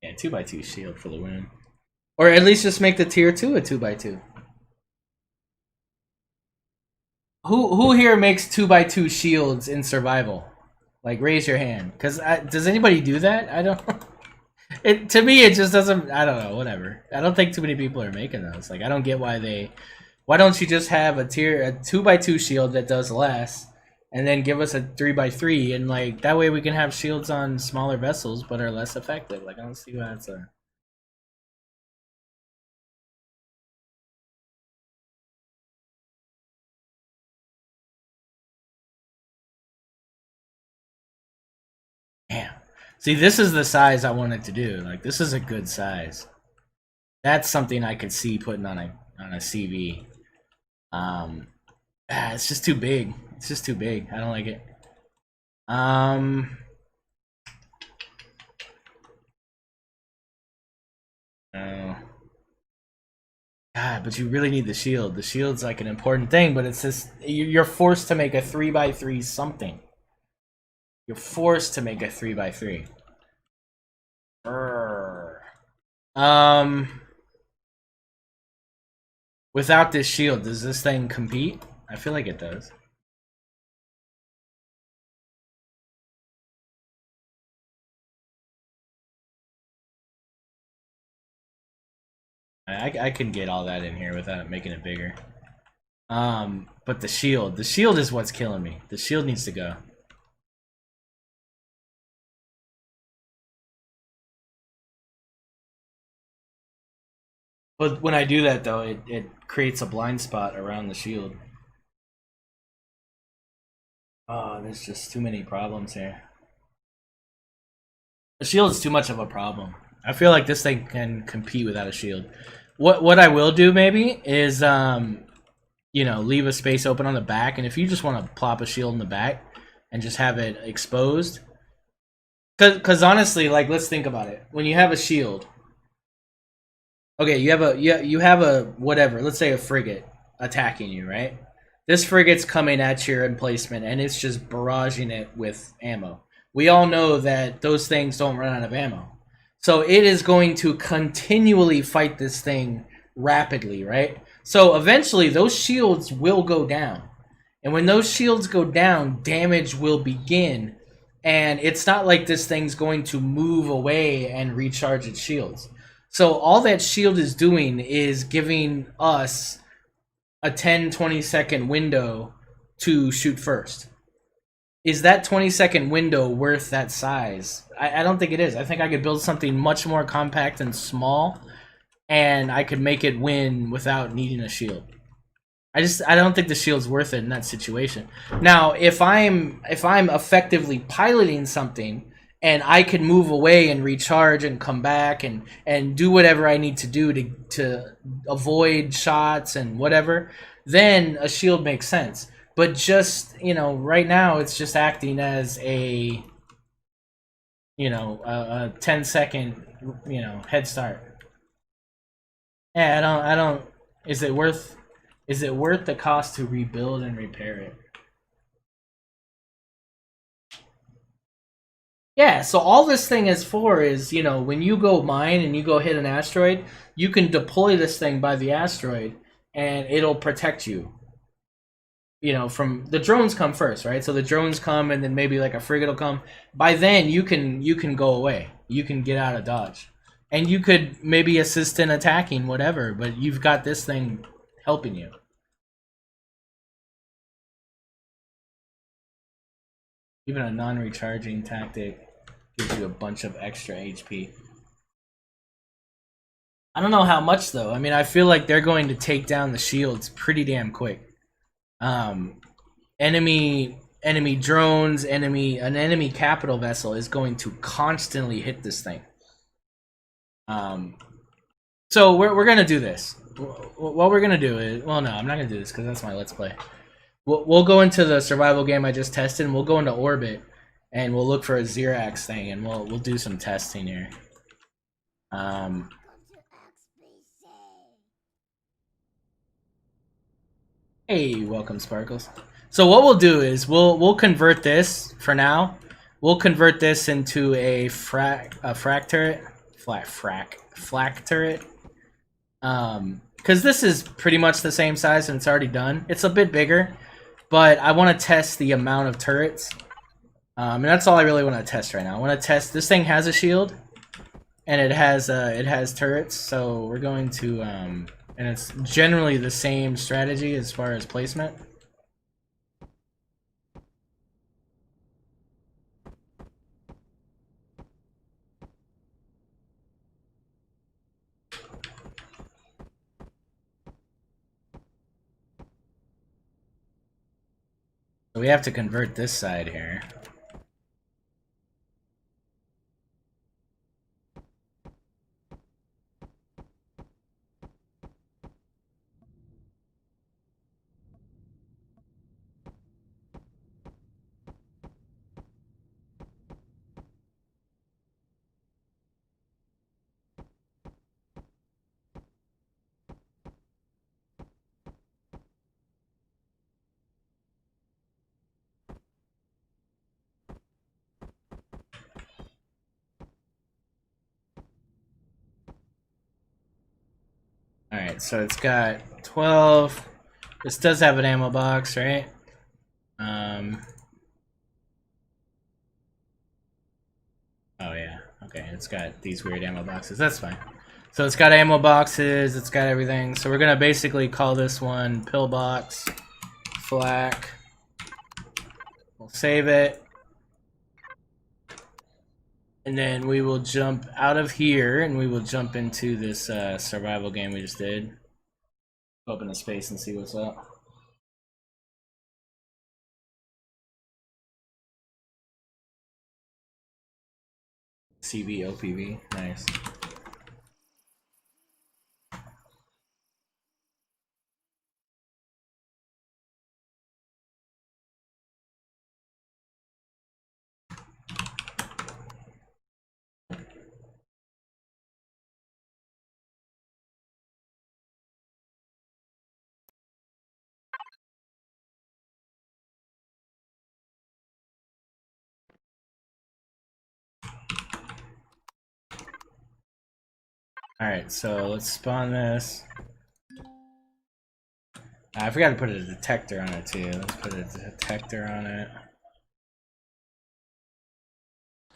Yeah, 2x2 shield for the win. Or at least just make the tier 2 a 2x2. Who here makes 2x2 shields in survival? Like, raise your hand. Because does anybody do that? I don't. It, to me, it just doesn't. I don't know. Whatever. I don't think too many people are making those. Like, I don't get why they. Why don't you just have a 2x2 shield that does less, and then give us a 3x3, and like that way we can have shields on smaller vessels but are less effective. Like, I don't see why that's a. Damn. See, this is the size I wanted to do. Like, this is a good size. That's something I could see putting on a CV. It's just too big. It's just too big. I don't like it. Oh. God, but you really need the shield. The shield's like an important thing, but it's just you're forced to make a 3x3 something. You're forced to make a 3x3. Um, without this shield, does this thing compete? I feel like it does. I can get all that in here without making it bigger. But the shield is what's killing me. The shield needs to go. But when I do that though, it creates a blind spot around the shield. Oh, there's just too many problems here. The shield is too much of a problem. I feel like this thing can compete without a shield. What I will do maybe is you know, leave a space open on the back, and if you just want to plop a shield in the back and just have it exposed, because honestly, like, let's think about it. When you have a shield, okay, you have a whatever, let's say a frigate attacking you, right? This frigate's coming at your emplacement, and it's just barraging it with ammo. We all know that those things don't run out of ammo. So it is going to continually fight this thing rapidly, right? So eventually those shields will go down. And when those shields go down, damage will begin. And it's not like this thing's going to move away and recharge its shields. So all that shield is doing is giving us a 10-20 second window to shoot first. Is that 20-second window worth that size? I don't think it is. I think I could build something much more compact and small, and I could make it win without needing a shield. I don't think the shield's worth it in that situation. Now, if I'm effectively piloting something and I can move away and recharge and come back and do whatever I need to do to avoid shots and whatever, then a shield makes sense. But just, you know, right now it's just acting as a, you know, a 10-second, you know, head start. Yeah, I don't. Is it worth the cost to rebuild and repair it? Yeah, so all this thing is for is, you know, when you go mine and you go hit an asteroid, you can deploy this thing by the asteroid and it'll protect you. You know, from the drones come first, right? So the drones come and then maybe like a frigate will come. By then you can go away. You can get out of dodge. And you could maybe assist in attacking, whatever, but you've got this thing helping you. Even a non-recharging tactic gives you a bunch of extra HP. I don't know how much though. I mean, I feel like they're going to take down the shields pretty damn quick. Enemy drones, an enemy capital vessel is going to constantly hit this thing. So we're gonna do this. What we're gonna do is, well, no, I'm not gonna do this because that's my let's play. We'll go into the survival game I just tested, and we'll go into orbit, and we'll look for a Xerax thing, and we'll do some testing here. Hey, welcome, Sparkles. So what we'll do is we'll convert this for now. We'll convert this into a flak turret, flak turret. Because this is pretty much the same size and it's already done. It's a bit bigger, but I want to test the amount of turrets. And that's all I really want to test right now. I want to test, this thing has a shield, and it has turrets, so we're going to, and it's generally the same strategy as far as placement. So we have to convert this side here. Alright, so it's got 12. This does have an ammo box, right? Oh yeah, okay, it's got these weird ammo boxes. That's fine. So it's got ammo boxes, it's got everything. So we're gonna basically call this one pillbox flak. We'll save it. And then we will jump out of here and we will jump into this survival game we just did. Open the space and see what's up. CV, OPV, nice. Alright, so let's spawn this. I forgot to put a detector on it too. Let's put a detector on it.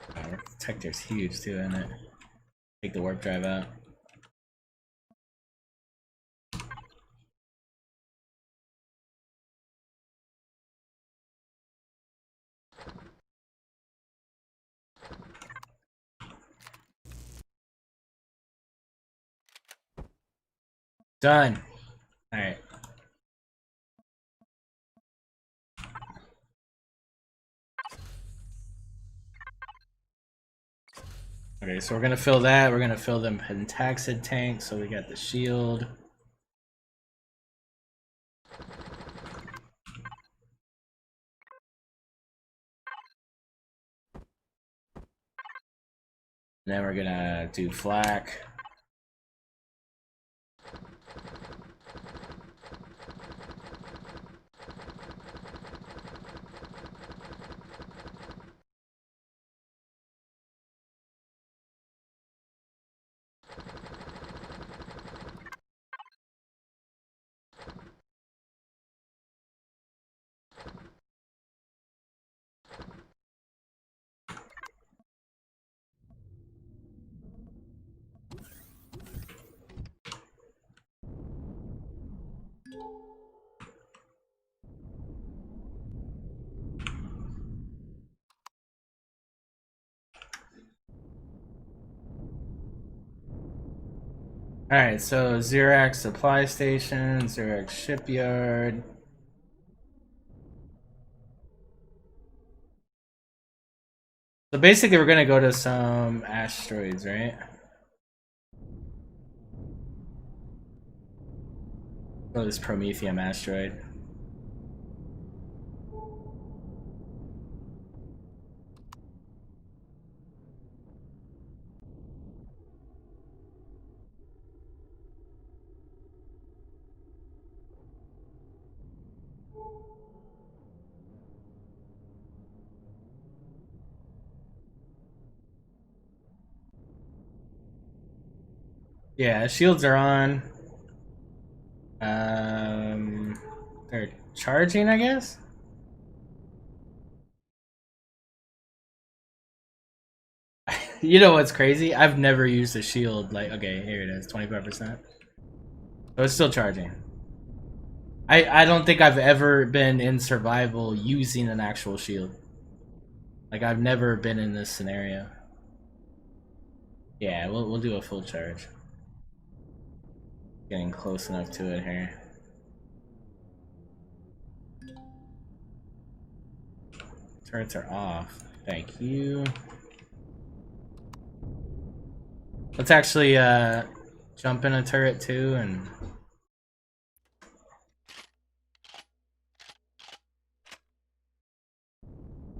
Oh, the detector's huge too, isn't it? Take the warp drive out. Done. Alright. Okay, so we're gonna fill that. We're gonna fill them pentaxid tanks. So we got the shield. And then we're gonna do flak. Alright, so Xerax supply station, Xerax shipyard. So basically we're gonna go to some asteroids, right? Go to this Prometheum asteroid. Yeah, shields are on. They're charging, I guess? You know what's crazy? I've never used a shield. Like, okay, here it is, 25%. So it's still charging. I don't think I've ever been in survival using an actual shield. Like, I've never been in this scenario. Yeah, we'll do a full charge. Getting close enough to it here. Turrets are off. Thank you. Let's actually jump in a turret too and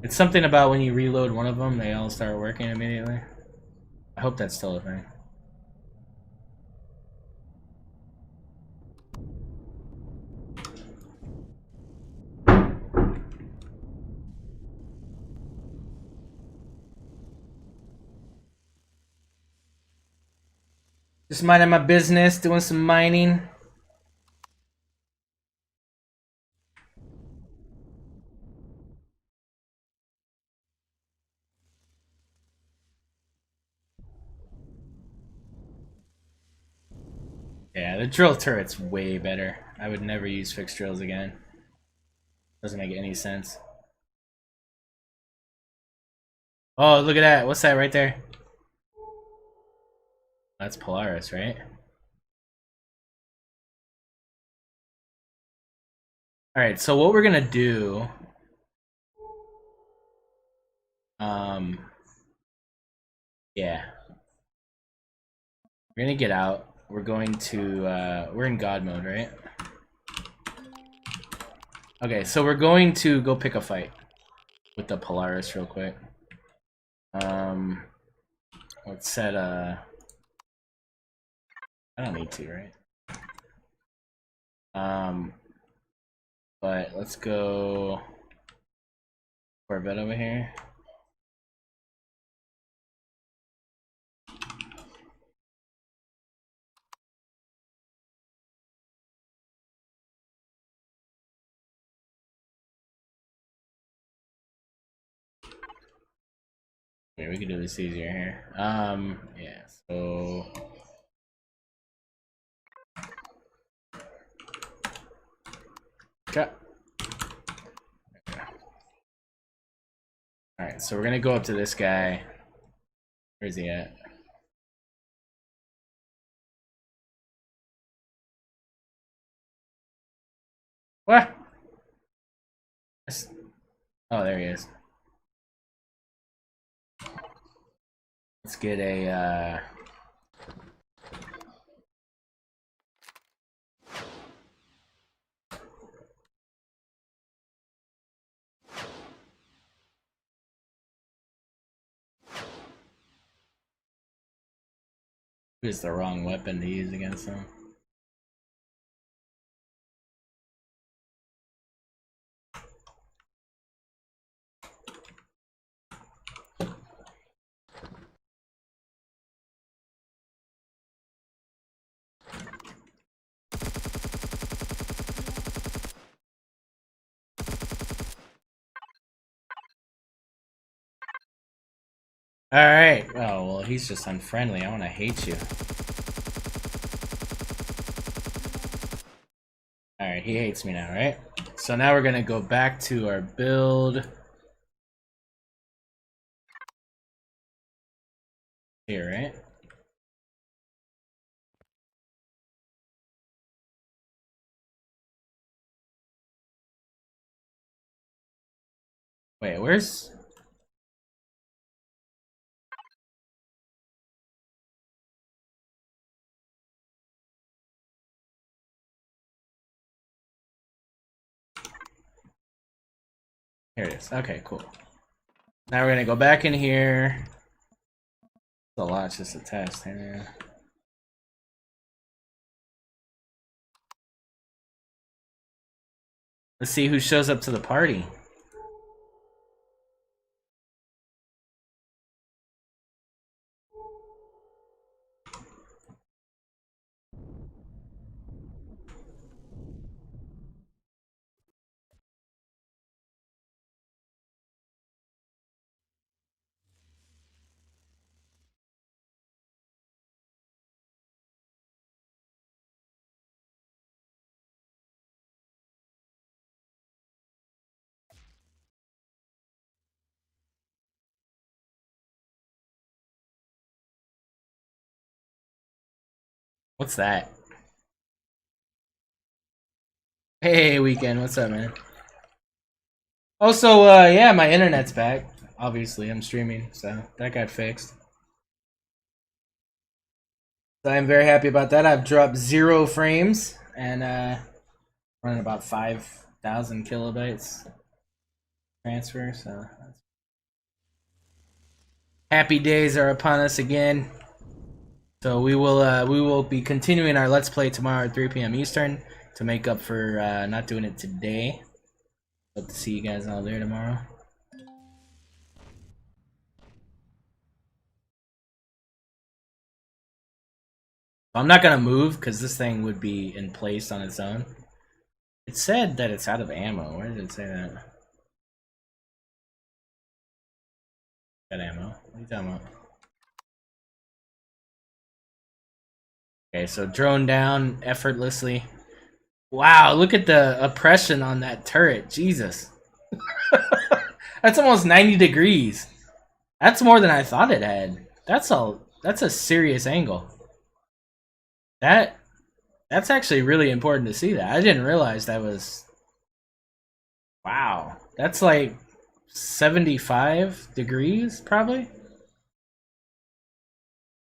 it's something about when you reload one of them, they all start working immediately. I hope that's still a thing. Just minding my business, doing some mining. Yeah, the drill turret's way better. I would never use fixed drills again. Doesn't make any sense. Oh, look at that. What's that right there? That's Polaris, right? Alright, so what we're gonna do... Yeah. We're gonna get out. We're going to, we're in God mode, right? Okay, so we're going to go pick a fight with the Polaris real quick. Let's set I don't need to, right? But let's go Corvette over here. Okay, we can do this easier here. Yeah, so okay. Alright, so we're gonna go up to this guy. Where's he at? What? Oh, there he is. Let's get a, Who's the wrong weapon to use against him? Alright. Oh, well, he's just unfriendly. I wanna hate you. Alright, he hates me now, right? So now we're gonna go back to our build. Here, right? Wait, where's... Here it is. Okay, cool. Now we're gonna go back in here. It's a lot, it's just a test here. Let's see who shows up to the party. What's that? Hey, Weekend, what's up, man? Also, yeah, my internet's back. Obviously, I'm streaming, so that got fixed. So I'm very happy about that. I've dropped 0 frames and running about 5,000 kilobytes transfer. So happy days are upon us again. So we will be continuing our Let's Play tomorrow at 3 p.m. Eastern to make up for not doing it today. Hope to see you guys all there tomorrow. I'm not gonna move because this thing would be in place on its own. It said that it's out of ammo. Where did it say that? Got ammo. What are you talking about? Okay, so drone down effortlessly. Wow, look at the oppression on that turret. Jesus. That's almost 90 degrees. That's more than I thought it had. That's a serious angle. That's actually really important to see that. I didn't realize that was... Wow. That's like 75 degrees, probably?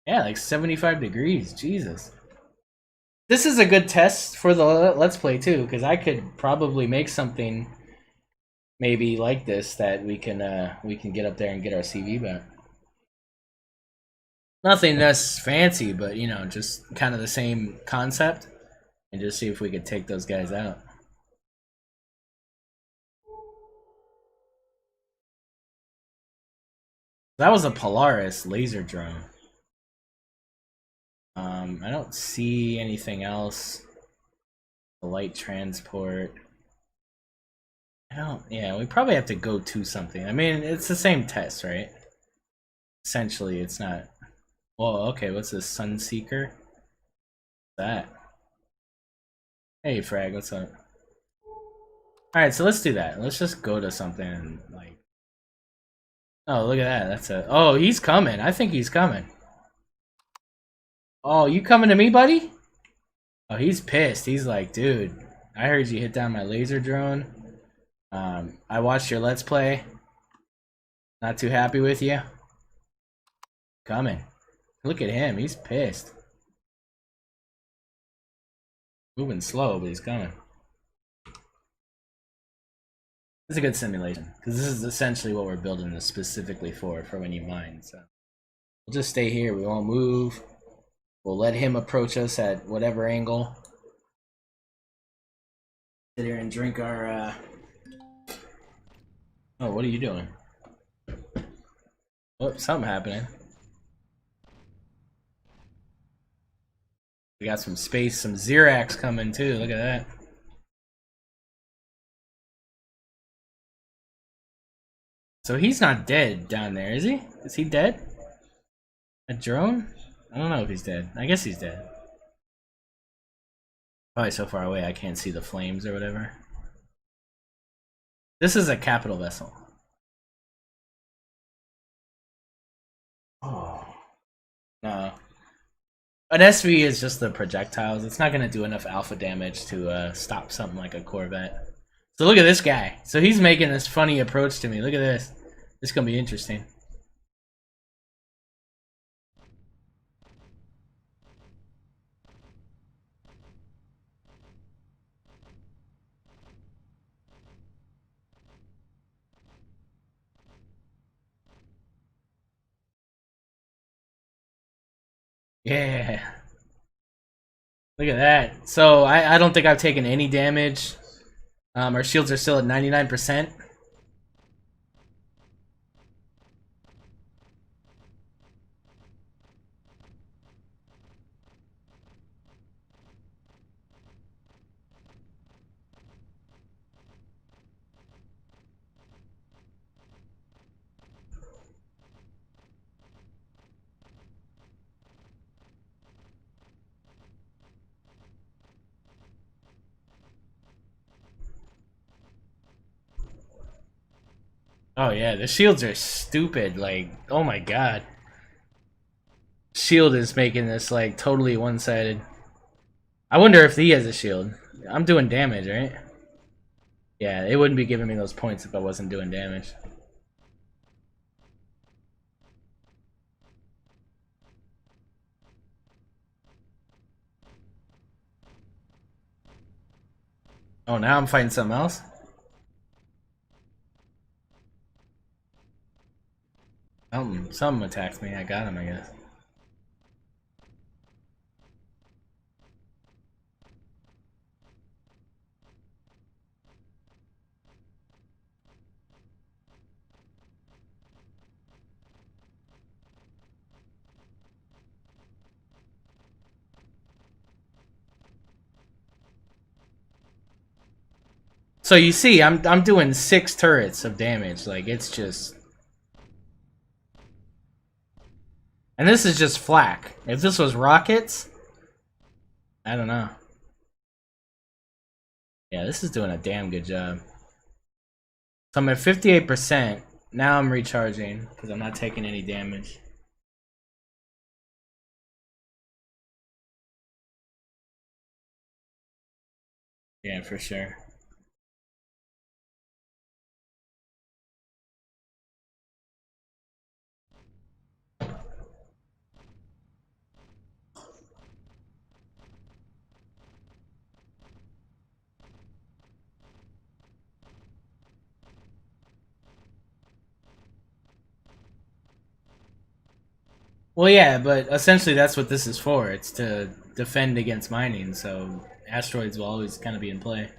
Yeah, like 75 degrees. Jesus. This is a good test for the Let's Play, too, because I could probably make something maybe like this that we can get up there and get our CV back. Nothing that's fancy, but, you know, just kind of the same concept. And just see if we could take those guys out. That was a Polaris laser drone. I don't see anything else. The light transport. Yeah, we probably have to go to something. I mean, it's the same test, right? Essentially, it's not... Well, okay, what's this? Sunseeker? What's that? Hey, Frag, what's up? Alright, so let's do that. Let's just go to something and, like... Oh, look at that. That's a... Oh, he's coming. I think he's coming. Oh, you coming to me, buddy? Oh, he's pissed. He's like, dude, I heard you hit down my laser drone. I watched your Let's Play. Not too happy with you. Coming. Look at him. He's pissed. Moving slow, but he's coming. It's a good simulation, because this is essentially what we're building this specifically for when you mine. So we'll just stay here. We won't move. We'll let him approach us at whatever angle. Sit here and drink our... Oh, what are you doing? Oh, something happening. We got some space, some Xerax coming too. Look at that. So he's not dead down there, is he? Is he dead? A drone? I don't know if he's dead. I guess he's dead. Probably so far away I can't see the flames or whatever. This is a capital vessel. Oh. No. An SV is just the projectiles. It's not going to do enough alpha damage to stop something like a Corvette. So look at this guy. So he's making this funny approach to me. Look at this. This is going to be interesting. Yeah. Look at that. So I don't think I've taken any damage. Our shields are still at 99%. Oh yeah, the shields are stupid. Like, oh my god. Shield is making this like totally one-sided. I wonder if he has a shield. I'm doing damage, right? Yeah, it wouldn't be giving me those points if I wasn't doing damage. Oh, now I'm fighting something else? Something attacked me. I got him, I guess. So you see, I'm doing 6 turrets of damage. Like, it's just... And this is just flak. If this was rockets, I don't know. Yeah, this is doing a damn good job. So I'm at 58%. Now I'm recharging because I'm not taking any damage. Yeah, for sure. Well, yeah, but essentially that's what this is for. It's to defend against mining, so asteroids will always kind of be in play.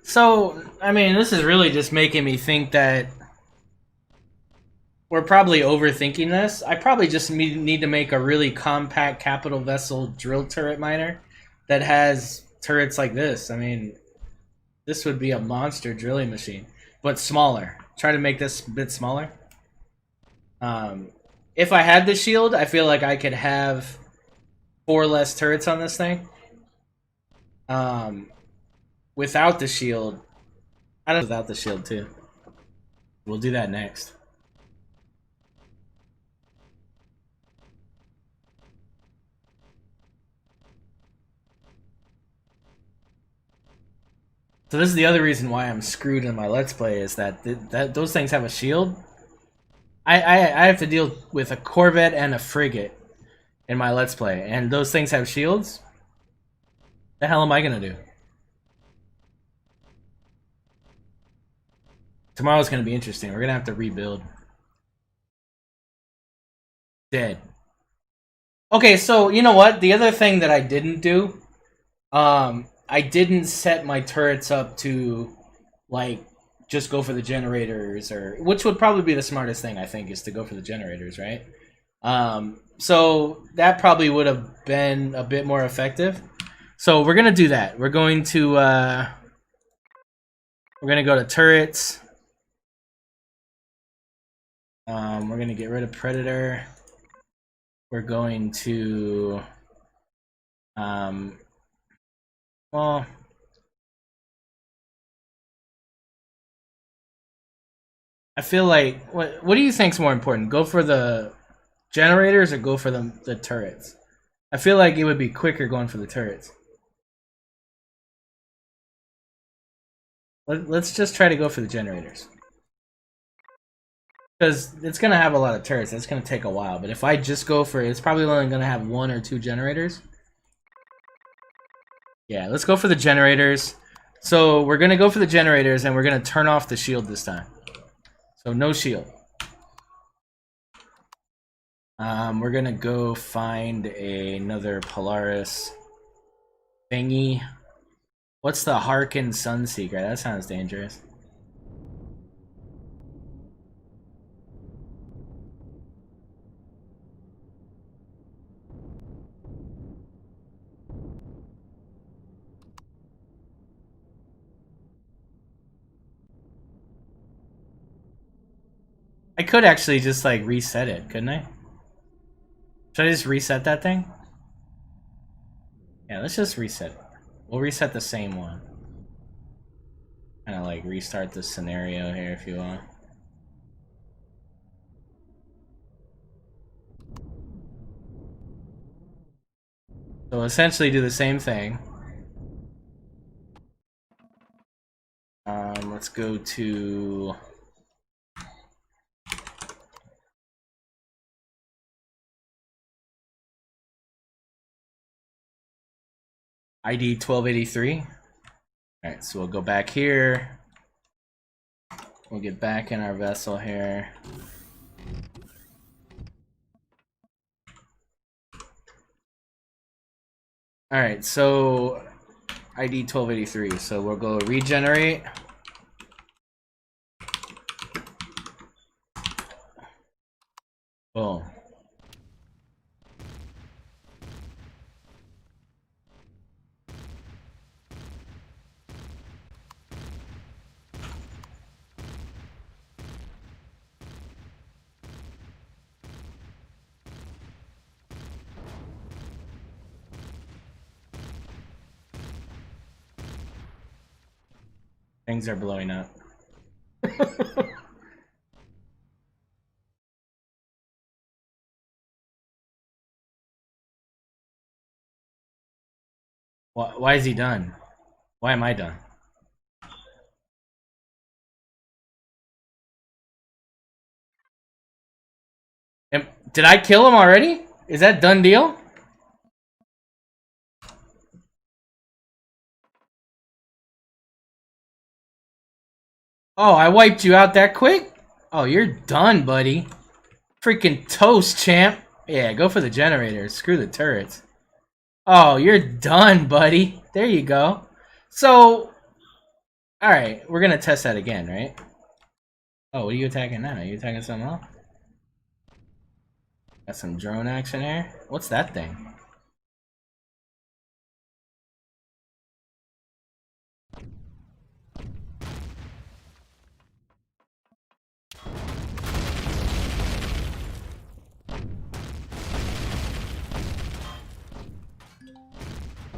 So, I mean, this is really just making me think that we're probably overthinking this. I probably just need to make a really compact capital vessel drill turret miner that has turrets like this. I mean, this would be a monster drilling machine, but smaller. Try to make this a bit smaller. If I had the shield, I feel like I could have 4 less turrets on this thing. Without the shield, I don't know without the shield too. We'll do that next. So this is the other reason why I'm screwed in my Let's Play is that those things have a shield. I have to deal with a Corvette and a frigate in my Let's Play, and those things have shields. The hell am I gonna do? Tomorrow's gonna be interesting. We're gonna have to rebuild. Dead. Okay, so you know what? The other thing that I didn't do, I didn't set my turrets up to like just go for the generators, or which would probably be the smartest thing I think is to go for the generators, right? So that probably would have been a bit more effective. So we're gonna do that. We're going to go to turrets. We're gonna get rid of Predator. We're going to well, I feel like what do you think's more important? Go for the generators or go for the turrets? I feel like it would be quicker going for the turrets. Let's just try to go for the generators. Because it's going to have a lot of turrets. That's going to take a while. But if I just go for it, it's probably only going to have 1 or 2 generators. Yeah, let's go for the generators. So we're going to go for the generators, and we're going to turn off the shield this time. So no shield. We're going to go find another Polaris thingy. What's the Harkin Sunseeker? That sounds dangerous. I could actually just like reset it, couldn't I? Should I just reset that thing? Yeah, let's just reset it. We'll reset the same one. Kind of like restart the scenario here if you want. So essentially do the same thing. Let's go to ID 1283. Alright, so we'll go back here. We'll get back in our vessel here. Alright, so ID 1283. So we'll go regenerate. Boom. Things are blowing up. Why is he done? Why am I done? Did I kill him already? Is that done deal? Oh, I wiped you out that quick? Oh, you're done, buddy. Freaking toast, champ. Yeah, go for the generators. Screw the turrets. Oh, you're done, buddy. There you go. So, alright, we're gonna test that again, right? Oh, what are you attacking now? Are you attacking something else? Got some drone action here. What's that thing?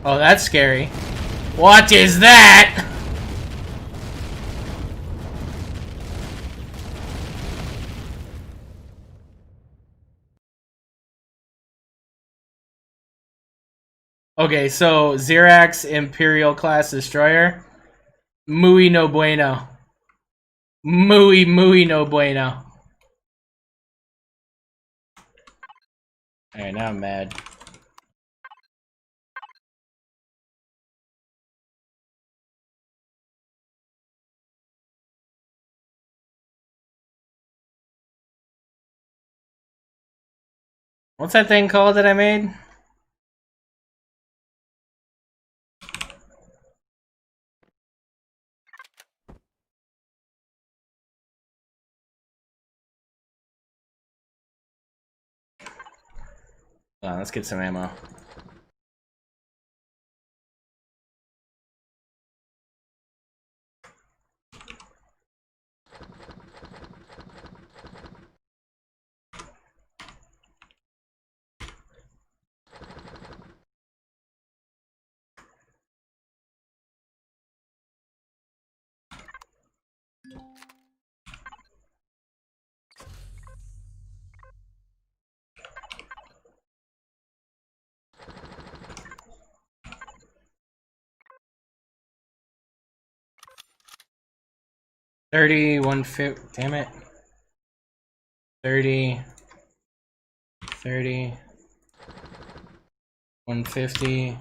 Oh, that's scary. What is that? Okay, so Xerax Imperial class destroyer. Muy no bueno. Muy no bueno. Alright, now I'm mad. What's that thing called that I made? Let's get some ammo. $30, 150. Damn it. 30, 30, 150,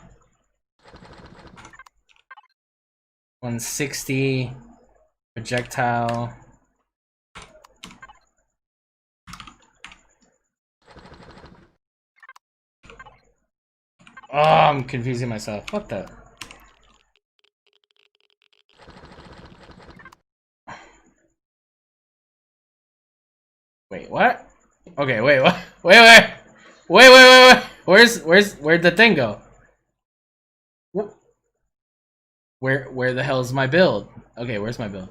160. Projectile. Oh, I'm confusing myself. What the? Wait, what? Okay, wait, what? Wait. Where'd the thing go? Where the hell's my build? Okay, where's my build?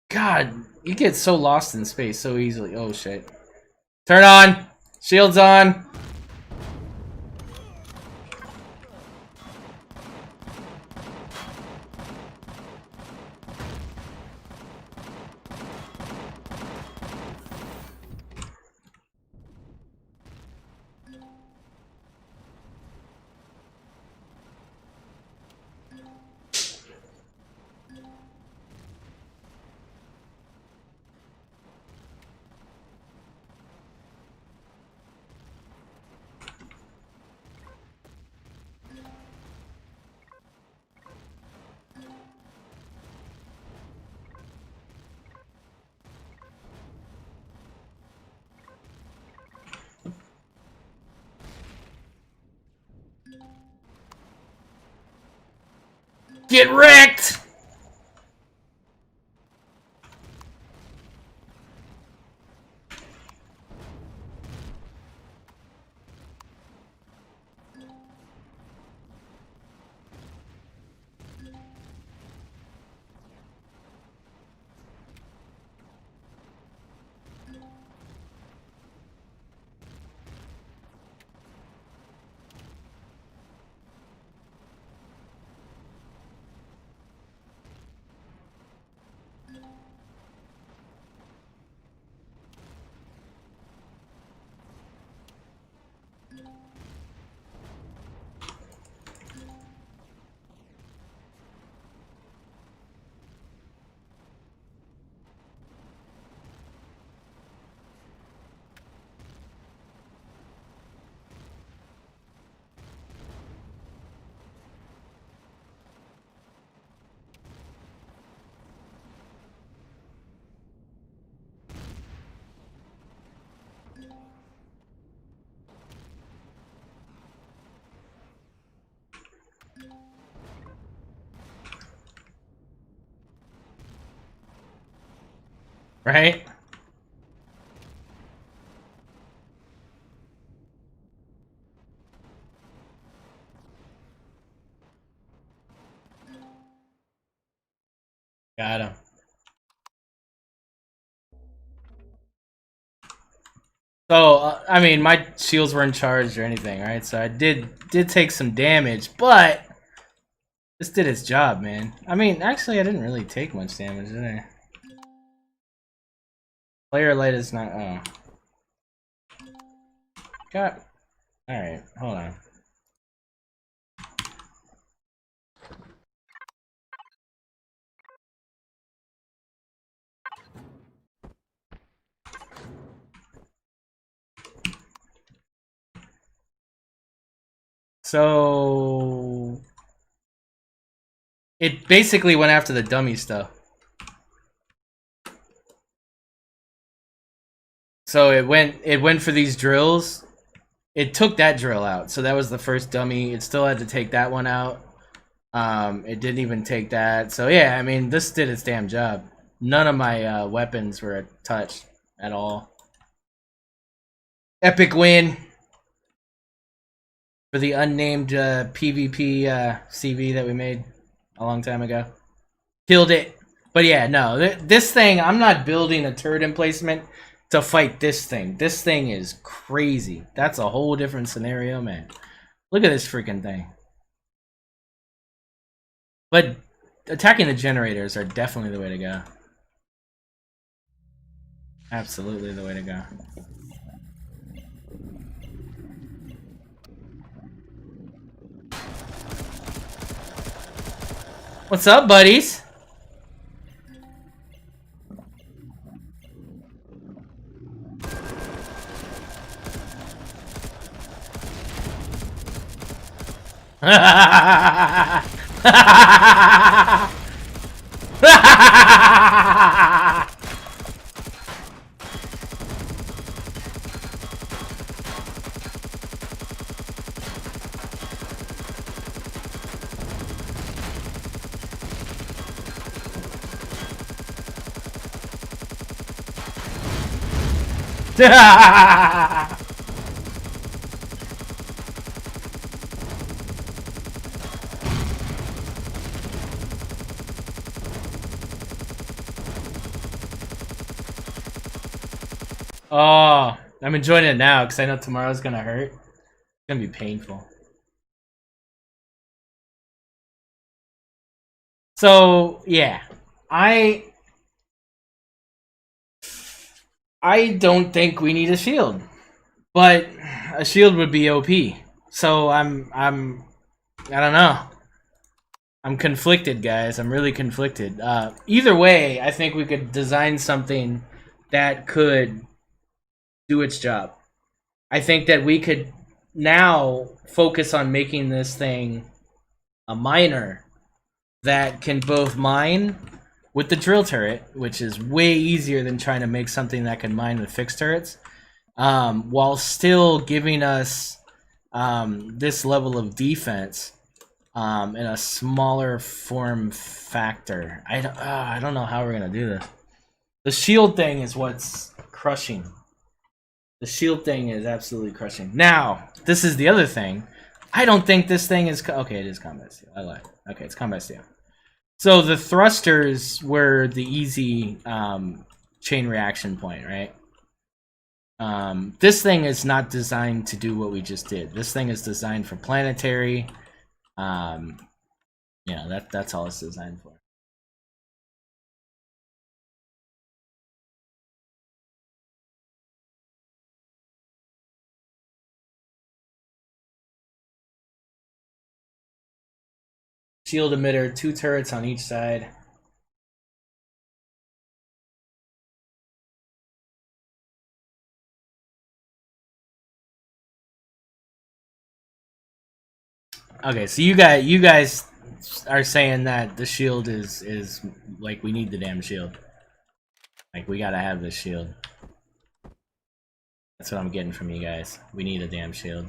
God, you get so lost in space so easily. Oh shit. Turn on! Shields on! Get wrecked! Right? Got him. So, I mean, my shields weren't charged or anything, right? So I did take some damage, but this did its job, man. I mean, actually, I didn't really take much damage, did I? Player light is not... Oh. Got... Alright, hold on. So... It basically went after the dummy stuff. So it went for these drills. It took that drill out. So that was the first dummy. It still had to take that one out. It didn't even take that. So yeah, I mean, this did its damn job. None of my weapons were touched at all. Epic win for the unnamed PvP CV that we made a long time ago. Killed it. But yeah, no, this thing, I'm not building a turret emplacement to fight this thing. This thing is crazy. That's a whole different scenario, man. Look at this freaking thing. But attacking the generators are definitely the way to go. Absolutely the way to go. What's up, buddies? Oh, I'm enjoying it now because I know tomorrow's gonna hurt. It's gonna be painful. So yeah, I don't think we need a shield, but a shield would be OP. So I don't know. I'm conflicted, guys. I'm really conflicted. Either way, I think we could design something that could do its job. I think that we could now focus on making this thing a miner that can both mine with the drill turret, which is way easier than trying to make something that can mine with fixed turrets, while still giving us this level of defense in a smaller form factor. I don't know how we're gonna do this. The shield thing is what's crushing. The shield thing is absolutely crushing. Now, this is the other thing. I don't think this thing is... Okay, it is combat steel. I lied. Okay, it's combat steel. So the thrusters were the easy chain reaction point, right? This thing is not designed to do what we just did. This thing is designed for planetary. That's all it's designed for. Shield emitter, 2 turrets on each side. Okay, so you guys are saying that the shield is like we need the damn shield. Like we gotta have this shield. That's what I'm getting from you guys. We need a damn shield.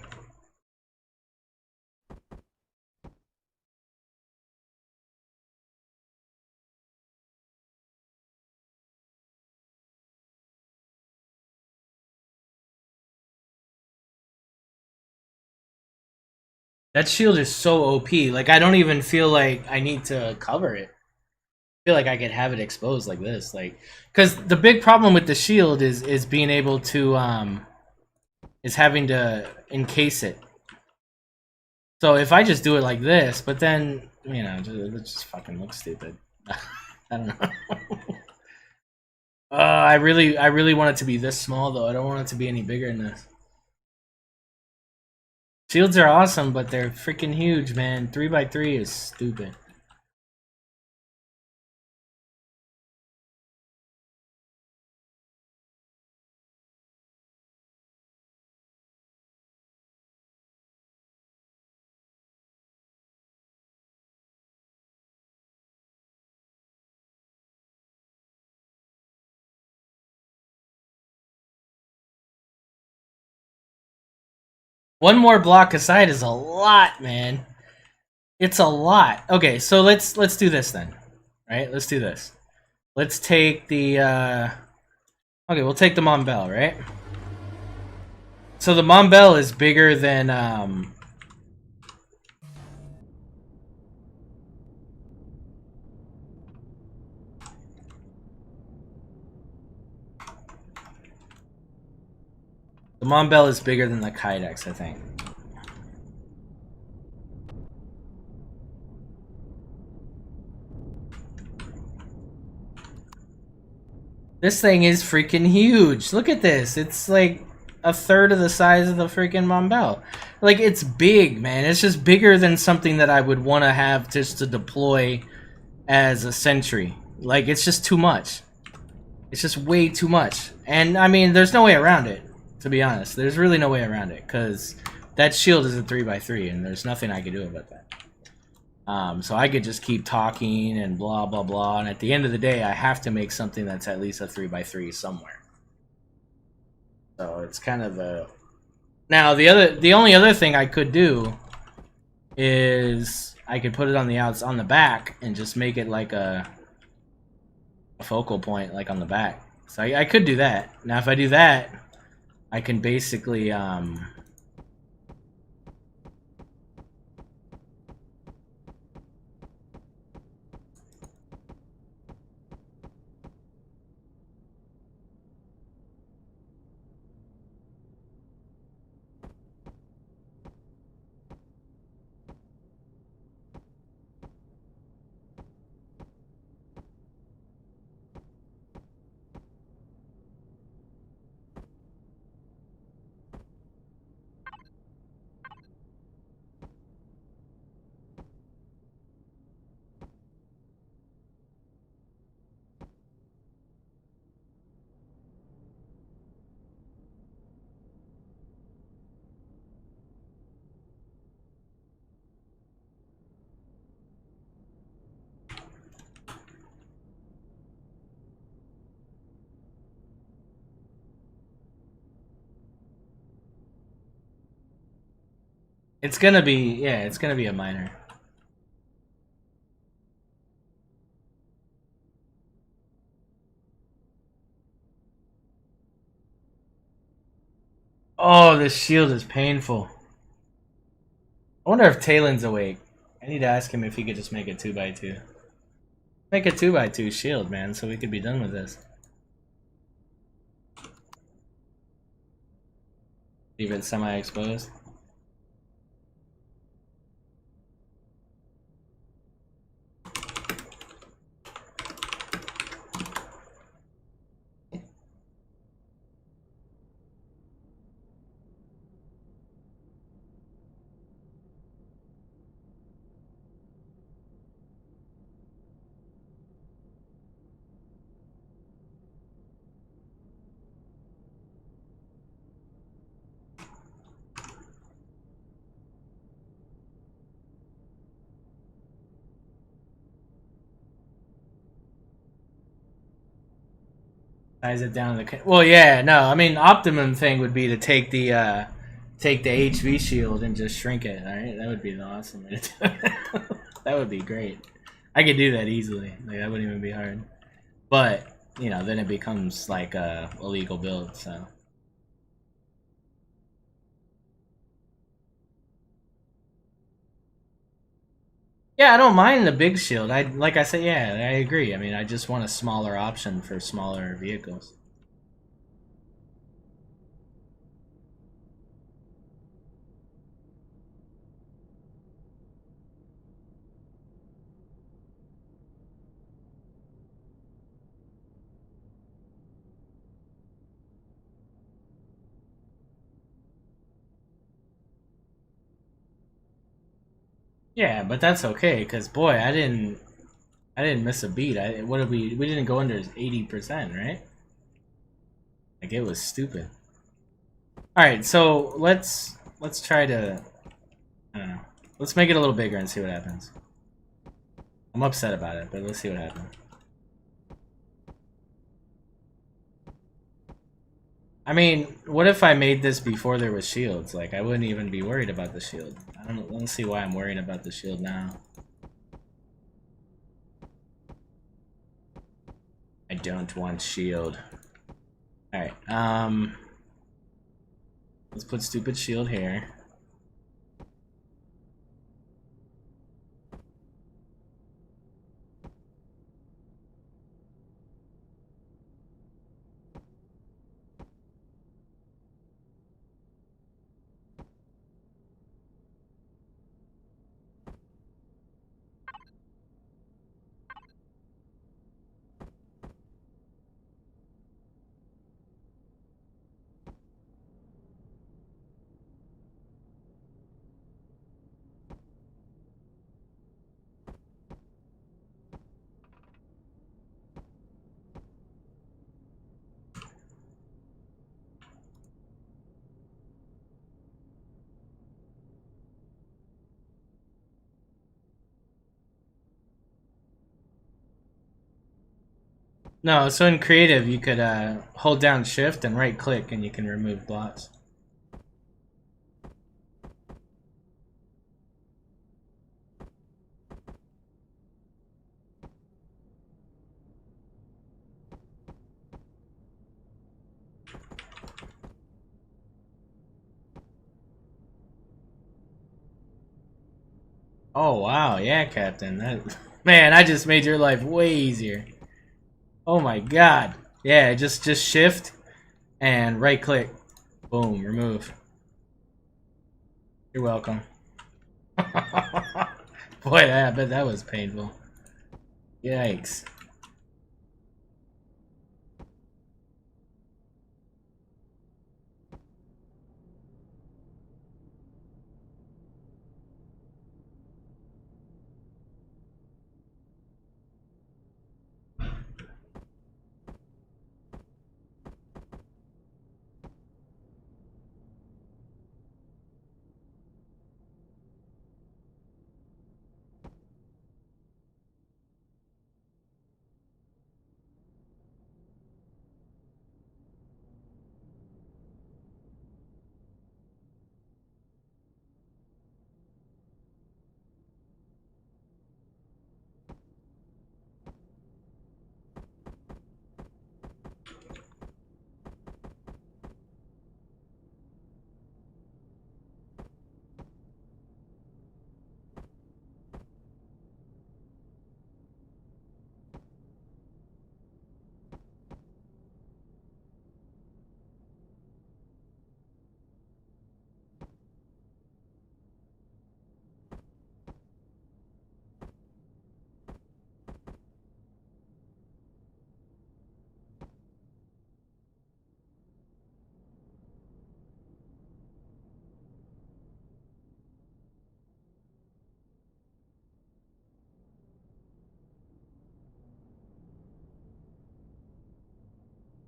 That shield is so OP. Like I don't even feel like I need to cover it. I feel like I could have it exposed like this, like because the big problem with the shield is being able to is having to encase it. So if I just do it like this, but then it just fucking looks stupid. I don't know. I really want it to be this small though. I don't want it to be any bigger than this. Shields are awesome, but they're freaking huge, man. 3x3 is stupid. One more block aside is a lot, man. It's a lot. Okay, so let's do this then. Right? Let's do this. Let's take the okay, we'll take the Monbel, right? So the Monbel is bigger than the Monbel is bigger than the Kydex, I think. This thing is freaking huge. Look at this. It's like a third of the size of the freaking Monbel. Like, it's big, man. It's just bigger than something that I would want to have just to deploy as a sentry. Like, it's just too much. It's just way too much. And, I mean, there's no way around it, to be honest. There's really no way around it, because that shield is a 3x3, and there's nothing I can do about that. So I could just keep talking and blah, blah, blah, and at the end of the day, I have to make something that's at least a 3x3 somewhere. So it's kind of a... Now, the only other thing I could do is I could put it on the back and just make it like a focal point, like on the back. So I could do that. Now, if I do that, I can basically it's gonna be a minor. Oh, this shield is painful. I wonder if Talon's awake. I need to ask him if he could just make a 2x2. Make a 2x2 shield, man, so we could be done with this. Leave it semi-exposed. Ties it down to the... Well, yeah, no, I mean, optimum thing would be to take the HV shield and just shrink it, alright? That would be the awesome way to do it. That would be great. I could do that easily. Like, that wouldn't even be hard. But, you know, then it becomes like a illegal build, so... Yeah, I don't mind the big shield. Like I said, yeah, I agree. I mean, I just want a smaller option for smaller vehicles. Yeah, but that's okay, because boy, I didn't miss a beat. What did we didn't go under 80%, right? Like, it was stupid. Alright, so let's try to, I don't know. Let's make it a little bigger and see what happens. I'm upset about it, but let's see what happens. I mean, what if I made this before there was shields? Like, I wouldn't even be worried about the shield. I don't see why I'm worried about the shield now. I don't want shield. Alright, let's put stupid shield here. No, so in creative you could hold down shift and right click and you can remove blocks. Oh wow, yeah, Captain. That, man, I just made your life way easier. Oh my god. Yeah, just shift and right click. Boom, remove. You're welcome. Boy, I bet that was painful. Yikes.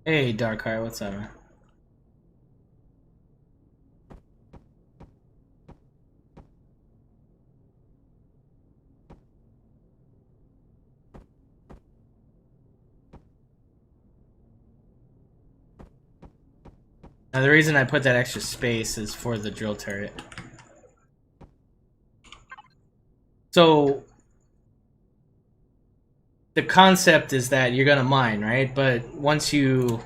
Hey, Darkheart, what's up, man? Now, the reason I put that extra space is for the drill turret. So, the concept is that you're gonna mine, right? But once you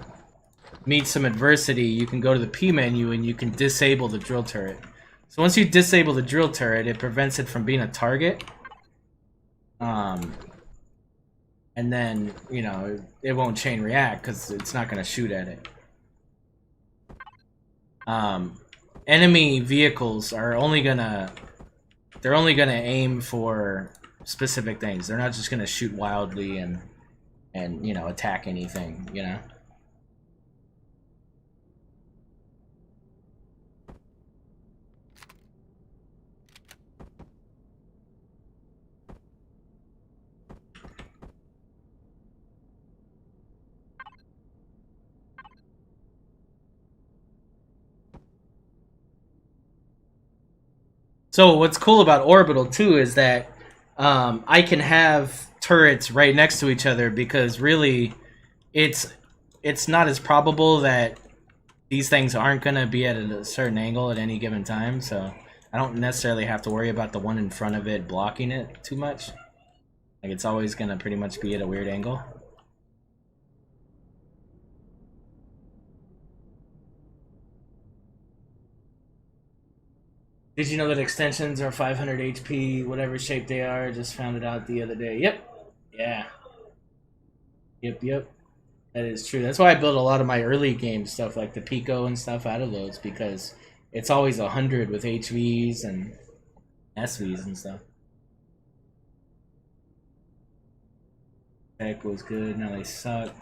meet some adversity, you can go to the P menu and you can disable the drill turret. So once you disable the drill turret, it prevents it from being a target. And then, you know, it won't chain react because it's not going to shoot at it. Enemy vehicles are only gonna aim for specific things. They're not just gonna shoot wildly and you know, attack anything, you know. So what's cool about Orbital too is that I can have turrets right next to each other because really it's not as probable that these things aren't going to be at a certain angle at any given time, so I don't necessarily have to worry about the one in front of it blocking it too much. Like, it's always going to pretty much be at a weird angle. Did you know that extensions are 500 HP, whatever shape they are? Just found it out the other day. Yep. Yeah. Yep. That is true. That's why I built a lot of my early game stuff, like the Pico and stuff, out of those, because it's always 100 with HVs and SVs and stuff. Tech was good, now they suck.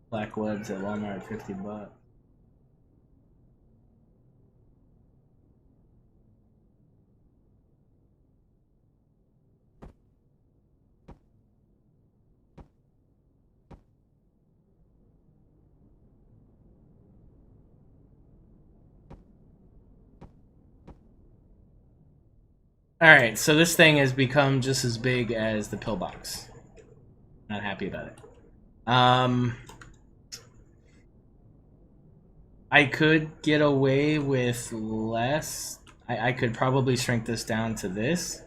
Black webs at Walmart, 50 bucks. Alright, so this thing has become just as big as the pillbox. Not happy about it. I could get away with less. I could probably shrink this down to this.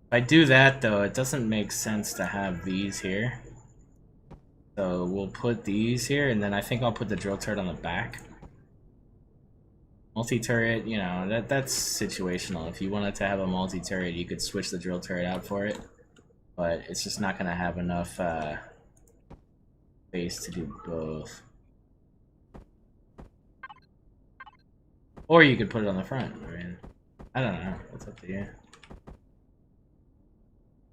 If I do that, though, it doesn't make sense to have these here. So we'll put these here, and then I think I'll put the drill turret on the back. Multi-turret, you know, that's situational. If you wanted to have a multi-turret, you could switch the drill turret out for it. But it's just not going to have enough space to do both. Or you could put it on the front. I mean, I don't know. It's up to you.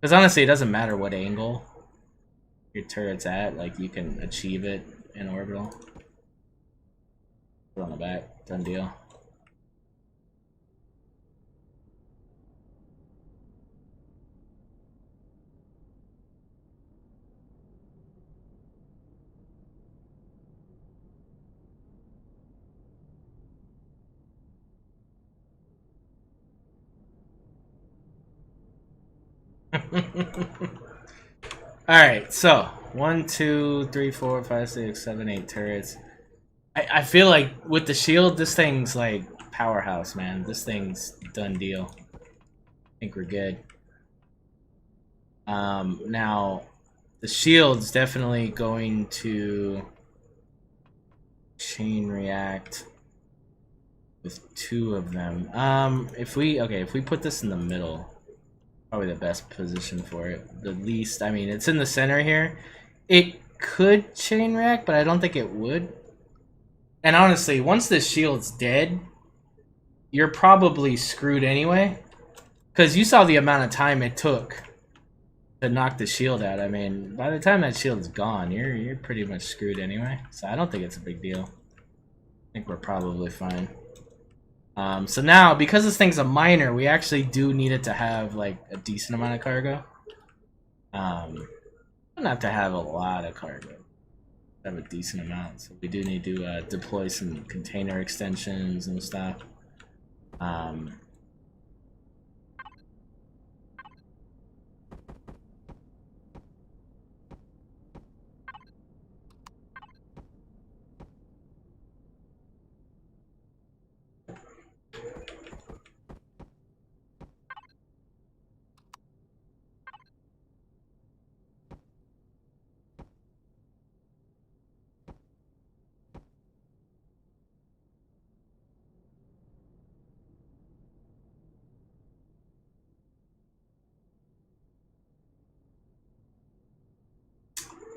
Because honestly, it doesn't matter what angle your turret's at. Like, you can achieve it in orbital. Put it on the back. Done deal. Alright, so 1, 2, 3, 4, 5, 6, 7, 8 turrets. I feel like with the shield, this thing's like powerhouse, man. This thing's done deal. I think we're good. Now, the shield's definitely going to chain react with 2 of them. If we put this in the middle, probably the best position for it. The least, I mean, it's in the center here. It could chain react, but I don't think it would. And honestly, once this shield's dead, you're probably screwed anyway. Because you saw the amount of time it took to knock the shield out. I mean, by the time that shield's gone, you're pretty much screwed anyway. So I don't think it's a big deal. I think we're probably fine. So now, because this thing's a miner, we actually do need it to have like a decent amount of cargo. Don't have to have a lot of cargo. Have a decent amount, so we do need to deploy some container extensions and stuff.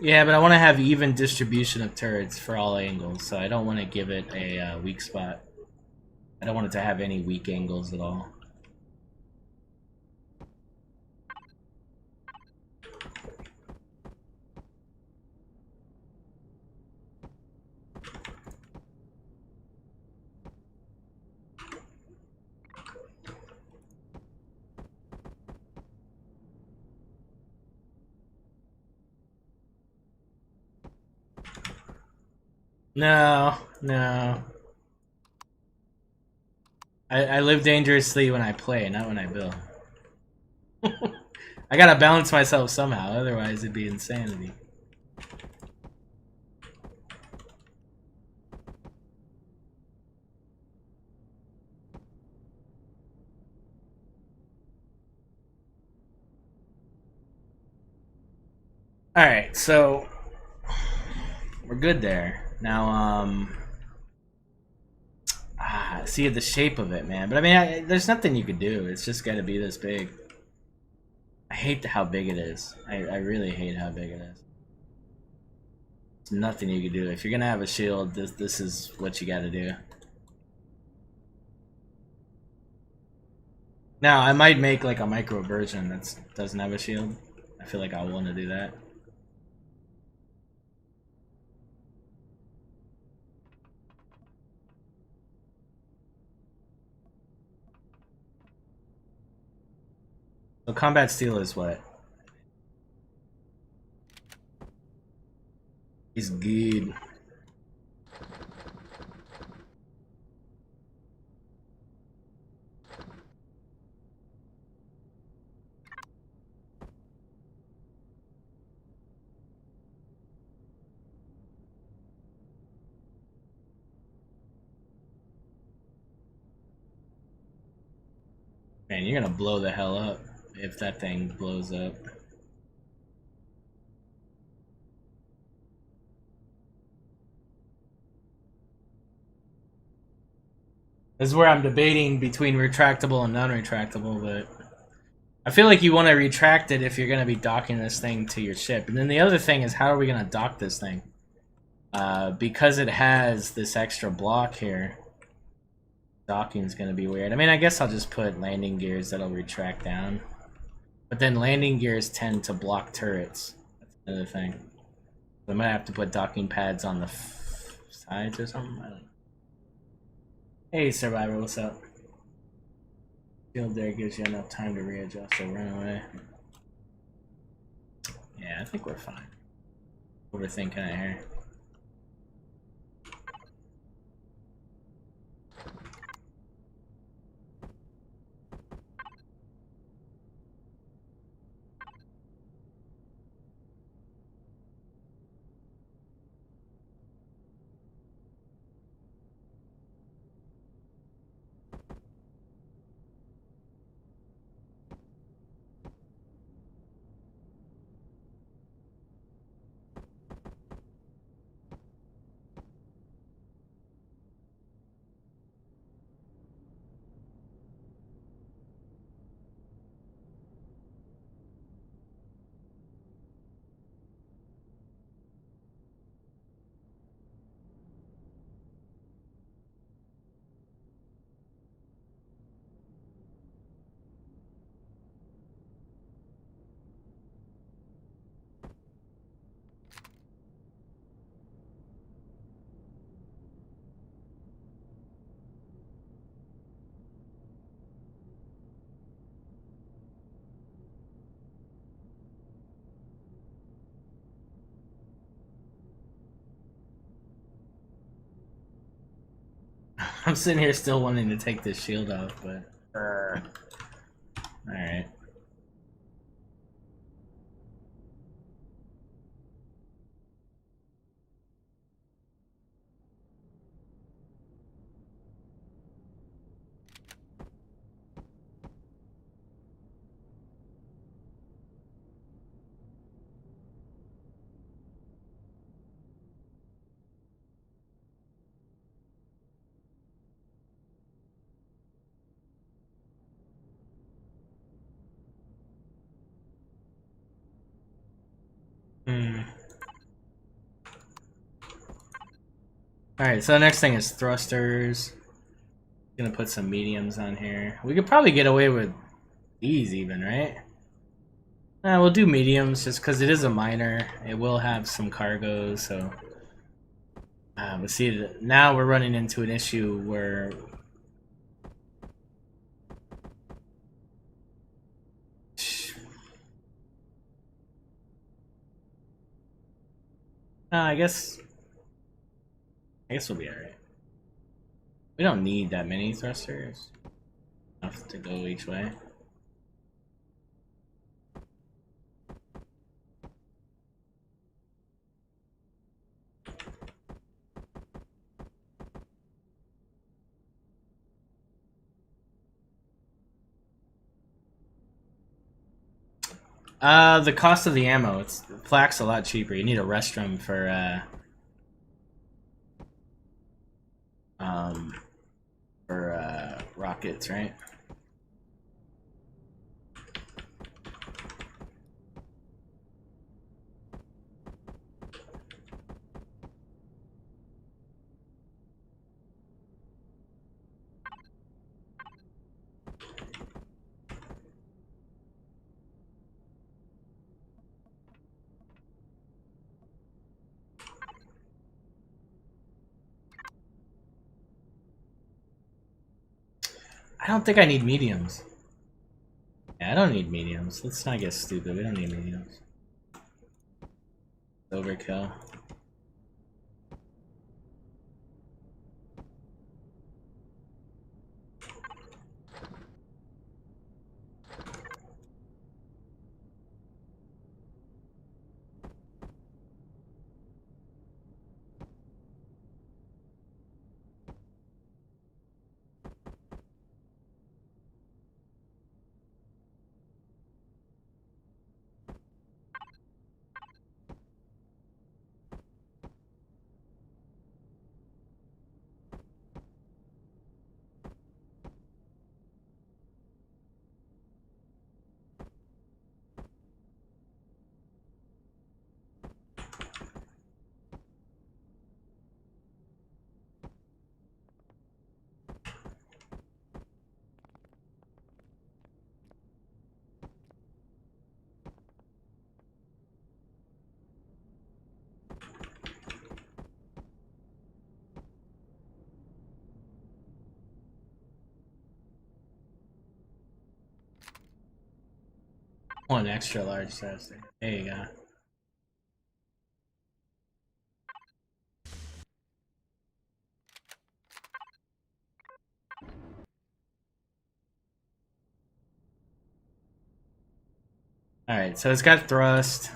Yeah, but I want to have even distribution of turrets for all angles, so I don't want to give it a weak spot. I don't want it to have any weak angles at all. No, no. I live dangerously when I play, not when I build. I gotta balance myself somehow, otherwise it'd be insanity. Alright, so we're good there. Now, see the shape of it, man. But I mean, there's nothing you could do. It's just gotta be this big. I hate how big it is. I really hate how big it is. There's nothing you can do. If you're gonna have a shield, this is what you gotta do. Now, I might make like a micro version that doesn't have a shield. I feel like I want to do that. So combat steel is what? He's good. Man, you're gonna blow the hell up if that thing blows up. This is where I'm debating between retractable and non-retractable, but I feel like you want to retract it if you're going to be docking this thing to your ship. And then the other thing is, how are we going to dock this thing? Because it has this extra block here, docking is going to be weird. I mean, I guess I'll just put landing gears that'll retract down. But then landing gears tend to block turrets. That's another thing. So I might have to put docking pads on the sides or something. I don't know. Hey, Survivor, what's up? Shield there gives you enough time to readjust or run away. Yeah, I think we're fine. Overthinking it here. I'm sitting here still wanting to take this shield off, but... Alright. Alright, so the next thing is thrusters. Gonna put some mediums on here. We could probably get away with these even, right? We'll do mediums just because it is a minor. It will have some cargo, so... but see, now we're running into an issue where... I guess we'll be alright. We don't need that many thrusters. Enough to go each way. The cost of the ammo, flak's a lot cheaper. You need a restroom for rockets, right? I don't think I need mediums. Yeah, I don't need mediums. Let's not get stupid. We don't need mediums. Overkill. One extra large thruster. There you go. Alright, so it's got thrust.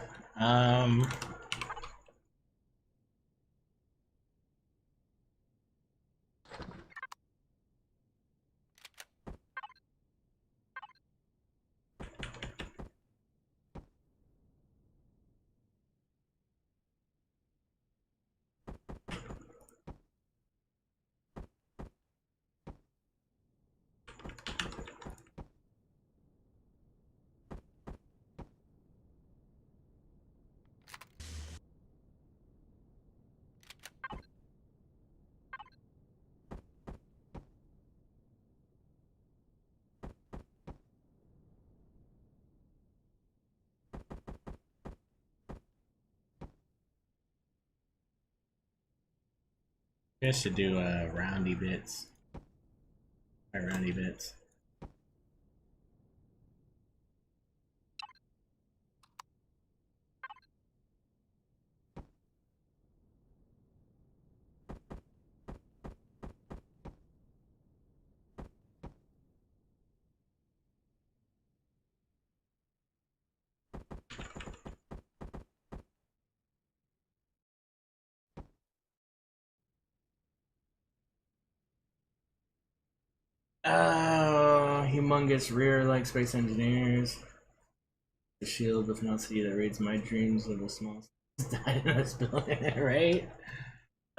I guess should do roundy bits. Roundy bits. Oh, humongous rear like space engineers. The shield with no city that raids my dreams of a small died in a spill, right?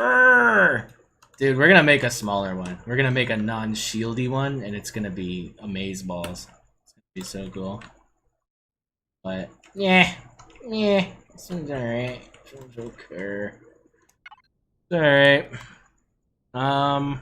Urgh! Dude, we're gonna make a smaller one. We're gonna make a non-shieldy one, and it's gonna be amazeballs. It's gonna be so cool. But yeah, seems alright. Seems okay. It's alright. Um.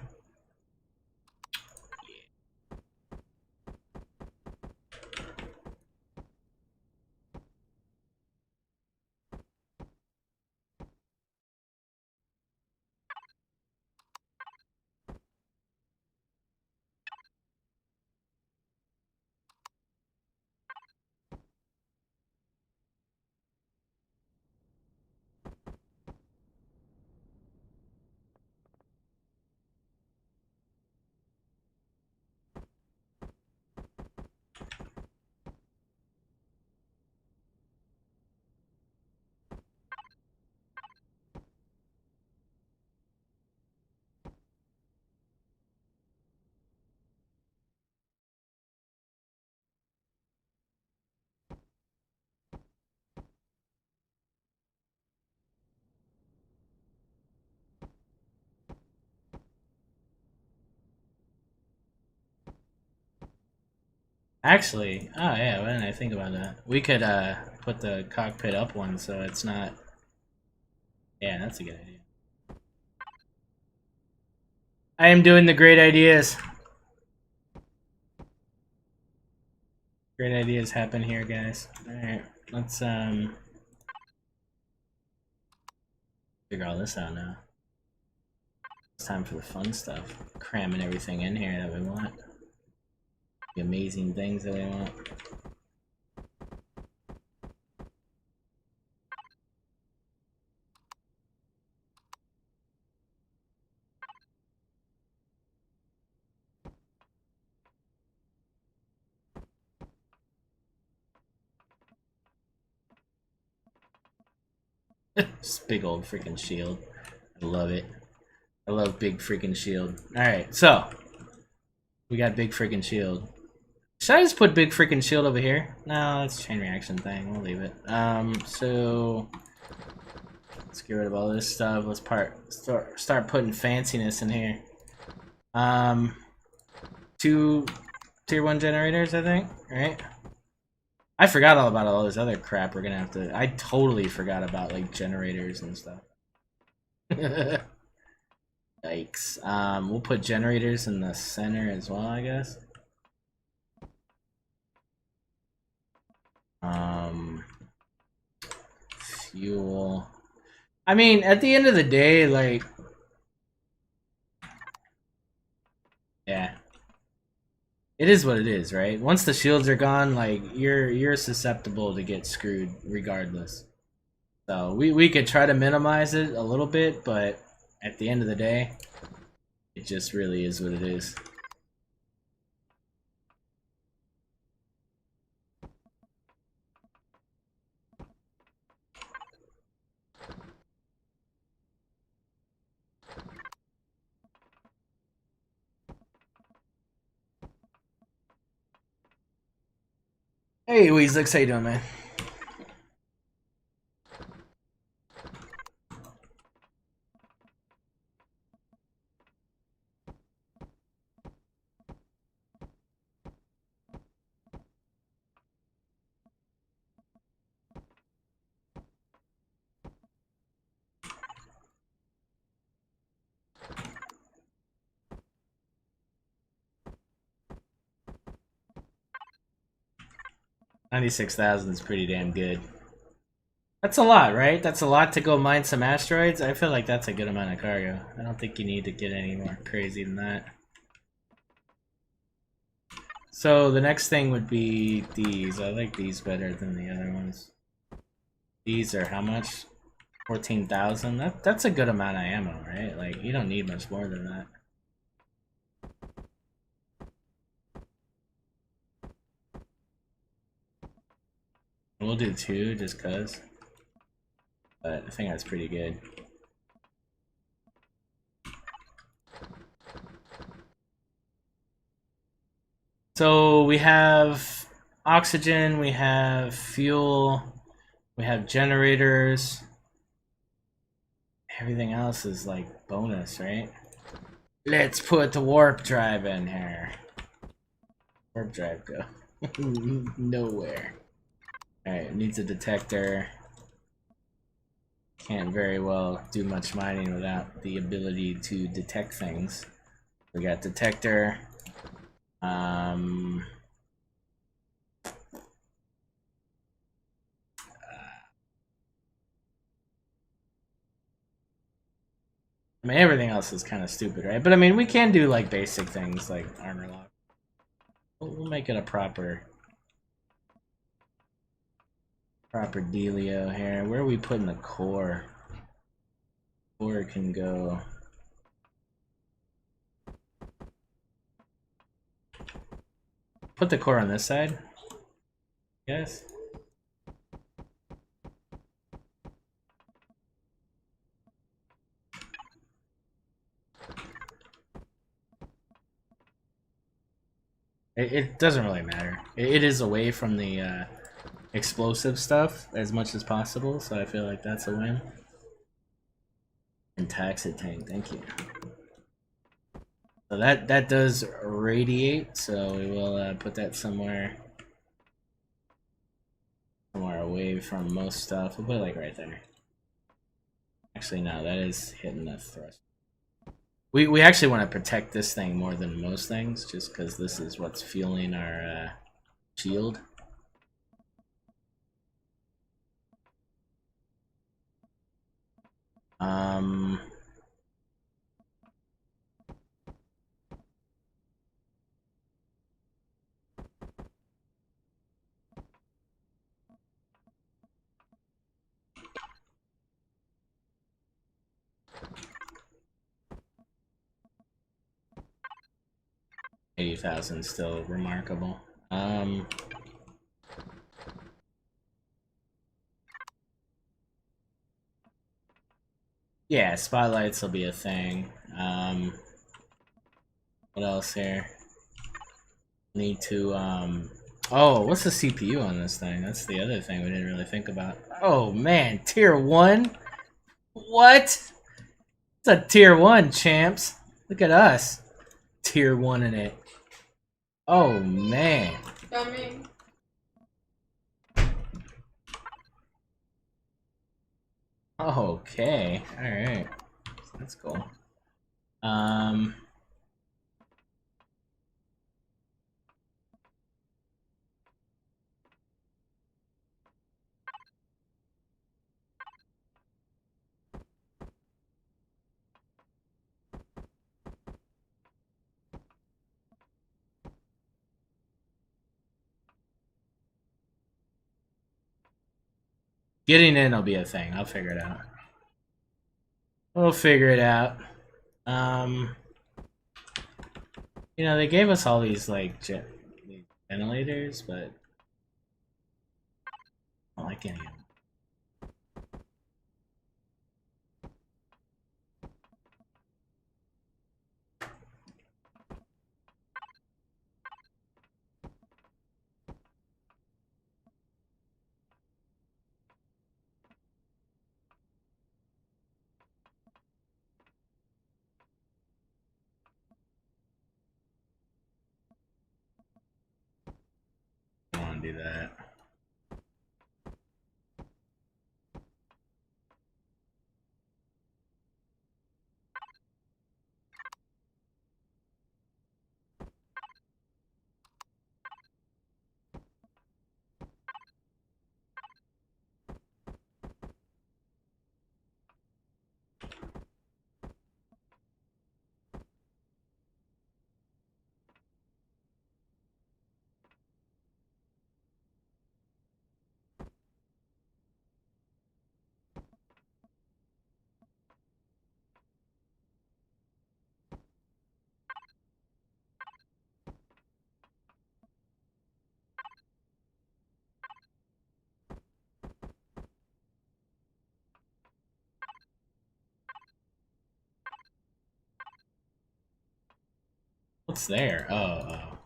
Actually, oh yeah, why didn't I think about that? We could put the cockpit up one so it's not. Yeah, that's a good idea. I am doing the great ideas. Great ideas happen here, guys. Alright, let's figure all this out now. It's time for the fun stuff. Cramming everything in here that we want. The amazing things that we want. This big old freaking shield. I love it. I love big freaking shield. Alright, so we got big freaking shield. Should I just put big freaking shield over here? No, that's a chain reaction thing. We'll leave it. So let's get rid of all this stuff. Let's start putting fanciness in here. 2 tier 1 generators, I think, right? I forgot all about all this other crap we're gonna have to. I totally forgot about like generators and stuff. Yikes. We'll put generators in the center as well, I guess. Fuel. I mean, at the end of the day, like, yeah, it is what it is, right? Once the shields are gone, like, you're susceptible to get screwed regardless. So we could try to minimize it a little bit, but at the end of the day, it just really is what it is. Hey, Weezlix, how you doing, man? $96,000 is pretty damn good. That's a lot, right? That's a lot to go mine some asteroids. I feel like that's a good amount of cargo. I don't think you need to get any more crazy than that. So the next thing would be these. I like these better than the other ones. These are how much? 14,000. That's a good amount of ammo, right? Like you don't need much more than that. We'll do 2 just cause. But I think that's pretty good. So we have oxygen, we have fuel, we have generators. Everything else is like bonus, right? Let's put the warp drive in here. Warp drive go? Nowhere. Alright, needs a detector. Can't very well do much mining without the ability to detect things. We got detector. I mean, everything else is kind of stupid, right? But I mean, we can do like basic things like armor lock. We'll make it a proper dealio here. Where are we putting the core? Core can go. Put the core on this side. Yes. It doesn't really matter. It is away from the explosive stuff as much as possible, so I feel like that's a win. And taxi tank, thank you. So that does radiate, so we will put that somewhere away from most stuff. We'll put it like right there. Actually, no, that is hitting the thrust. We actually want to protect this thing more than most things, just because this is what's fueling our shield. Um, 80,000 still remarkable. Yeah, spotlights will be a thing. What else here? Need to, oh, what's the CPU on this thing? That's the other thing we didn't really think about. Oh, man, tier 1? What? It's a tier 1, champs. Look at us. Tier 1 in it. Oh, man. Coming. Okay, alright. That's cool. Getting in will be a thing. I'll figure it out. We'll figure it out. You know, they gave us all these, like, ventilators, but I don't like any of them. I don't want to do that. What's there? Oh.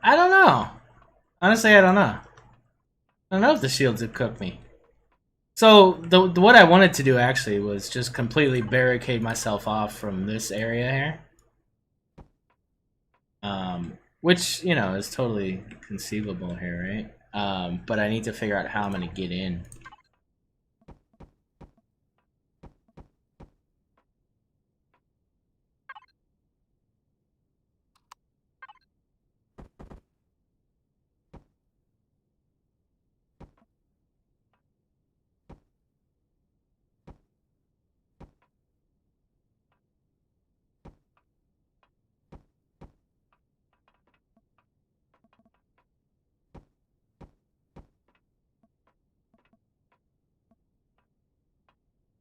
I don't know. Honestly, I don't know. I don't know if the shields have cooked me. So what I wanted to do actually was just completely barricade myself off from this area here. Which, you know, is totally conceivable here, right? But I need to figure out how I'm gonna get in.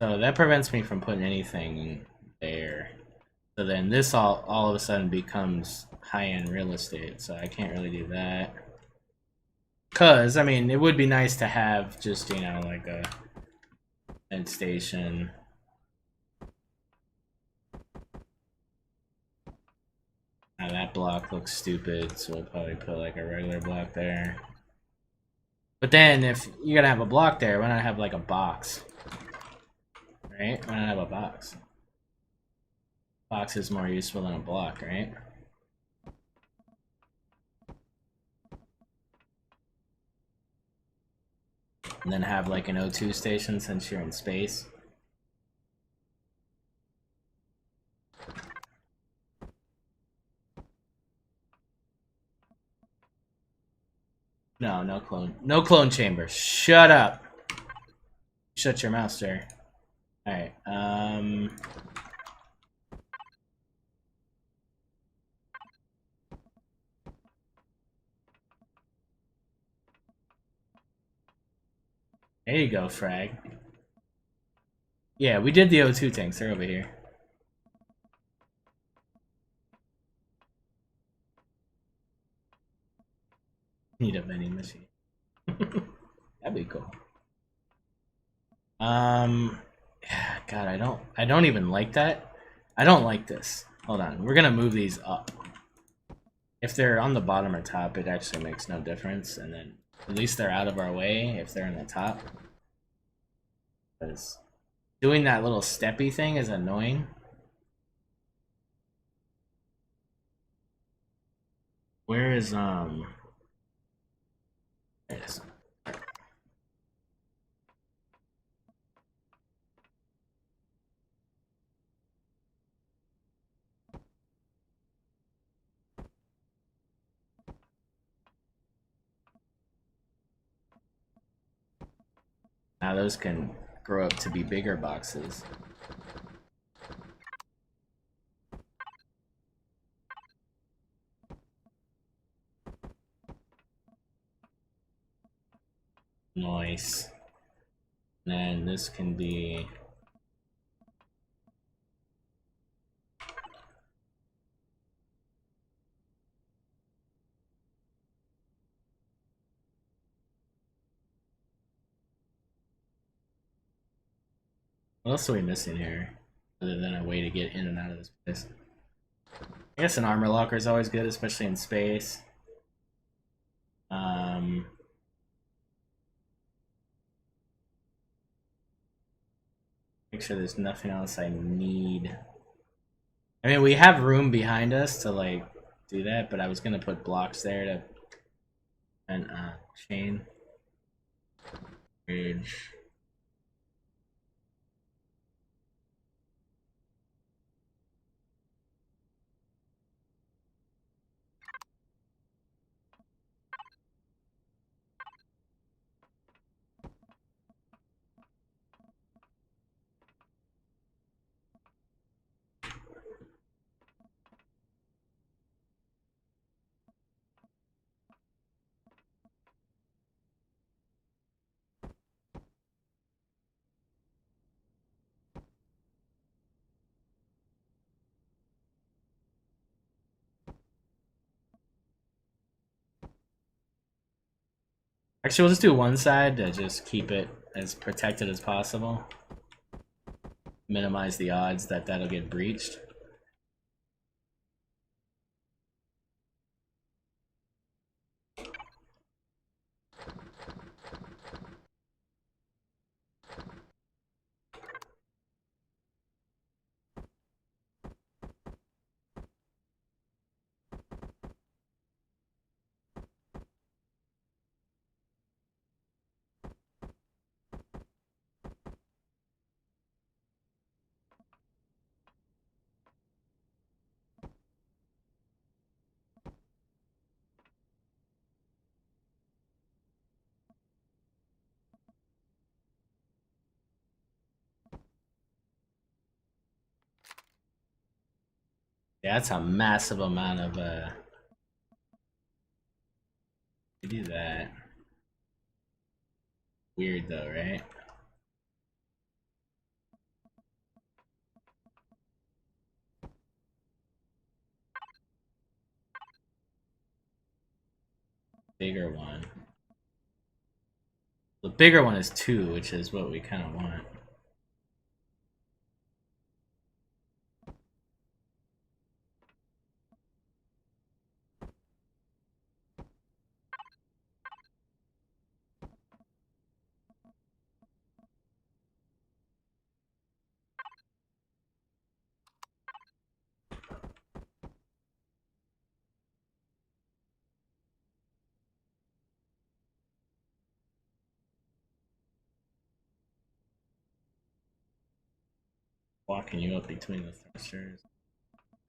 So that prevents me from putting anything there. So then this all of a sudden becomes high-end real estate, so I can't really do that. Cause, I mean, it would be nice to have just, you know, like a end station. Now that block looks stupid, so we'll probably put like a regular block there. But then if you're gonna have a block there, why not have like a box? Right? Why not have a box? Box is more useful than a block, right? And then have like an O2 station since you're in space. No, no clone. No clone chamber. Shut up. Shut your mouth, sir. Alright, there you go, frag. Yeah, we did the O2 tanks. They're over here. Need a vending machine. That'd be cool. God, I don't even like that. I don't like this. Hold on, we're gonna move these up. If they're on the bottom or top, it actually makes no difference, and then at least they're out of our way if they're in the top. Because doing that little steppy thing is annoying. Where is there it is. Now those can grow up to be bigger boxes. Nice. And then this can be... What else are we missing here? Other than a way to get in and out of this place. I guess an armor locker is always good, especially in space. Make sure there's nothing else I need. I mean, we have room behind us to, like, do that, but I was gonna put blocks there to... And, chain. Bridge. Actually, we'll just do one side to just keep it as protected as possible. Minimize the odds that that'll get breached. Yeah, that's a massive amount of to do that. Weird though, right? Bigger one. The bigger one is 2, which is what we kind of want. Walking you up between the thrusters.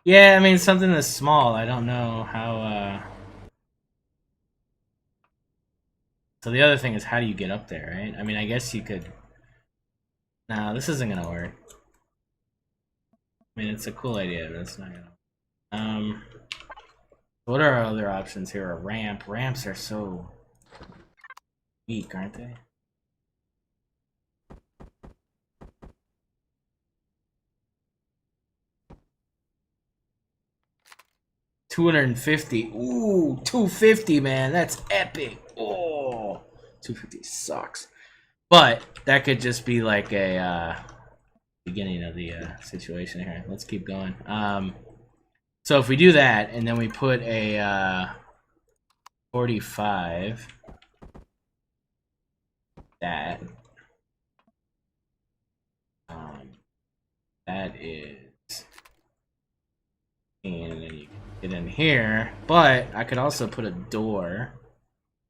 Yeah, I mean something that's small. I don't know how. So the other thing is, how do you get up there, right? I mean, I guess you could. No, this isn't gonna work. I mean, it's a cool idea, but it's not gonna. What are our other options here? A ramp. Ramps are so weak, aren't they? $250. Ooh, 250, man. That's epic. Oh, 250 sucks. But that could just be like a beginning of the situation here. Let's keep going. So if we do that, and then we put a 45, that that is, and then you can get in here. But I could also put a door,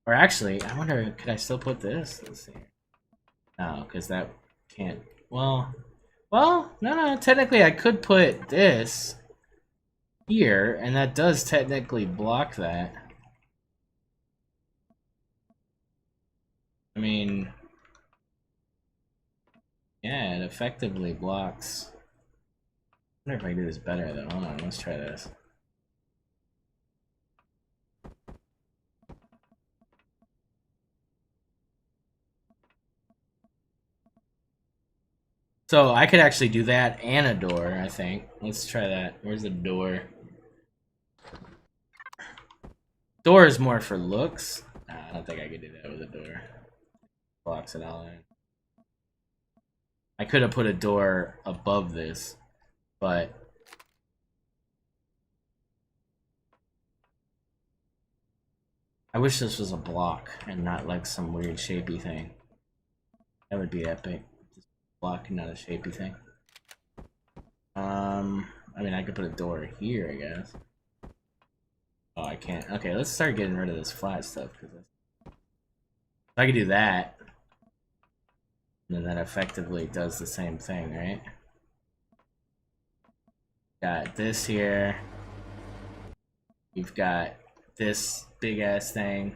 or actually, I wonder, could I still put this? Let's see. No, because that can't. Well, no. Technically, I could put this here, and that does technically block that. I mean, yeah, it effectively blocks. I wonder if I can do this better though. Hold on, let's try this. So I could actually do that and a door, I think. Let's try that. Where's the door? Door is more for looks. Nah, I don't think I could do that with a door. Blocks it all in. I could have put a door above this, but I wish this was a block and not like some weird shapey thing. That would be epic. Just block and not a shapey thing. I mean, I could put a door here, I guess. Oh, I can't. Okay, let's start getting rid of this flat stuff. Cause I could do that, and then that effectively does the same thing, right? Got this here. You've got this big ass thing.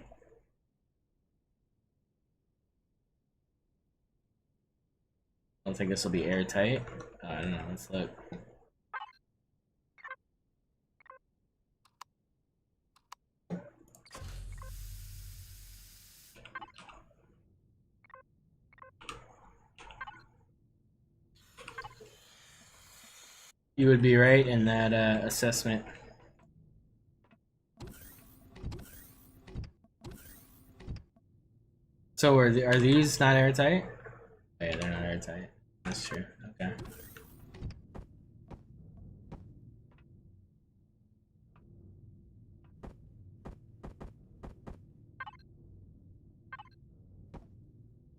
I don't think this will be airtight. I don't know. Let's look. You would be right in that assessment. So are these not airtight? Oh, yeah, they're not airtight. That's true. Okay.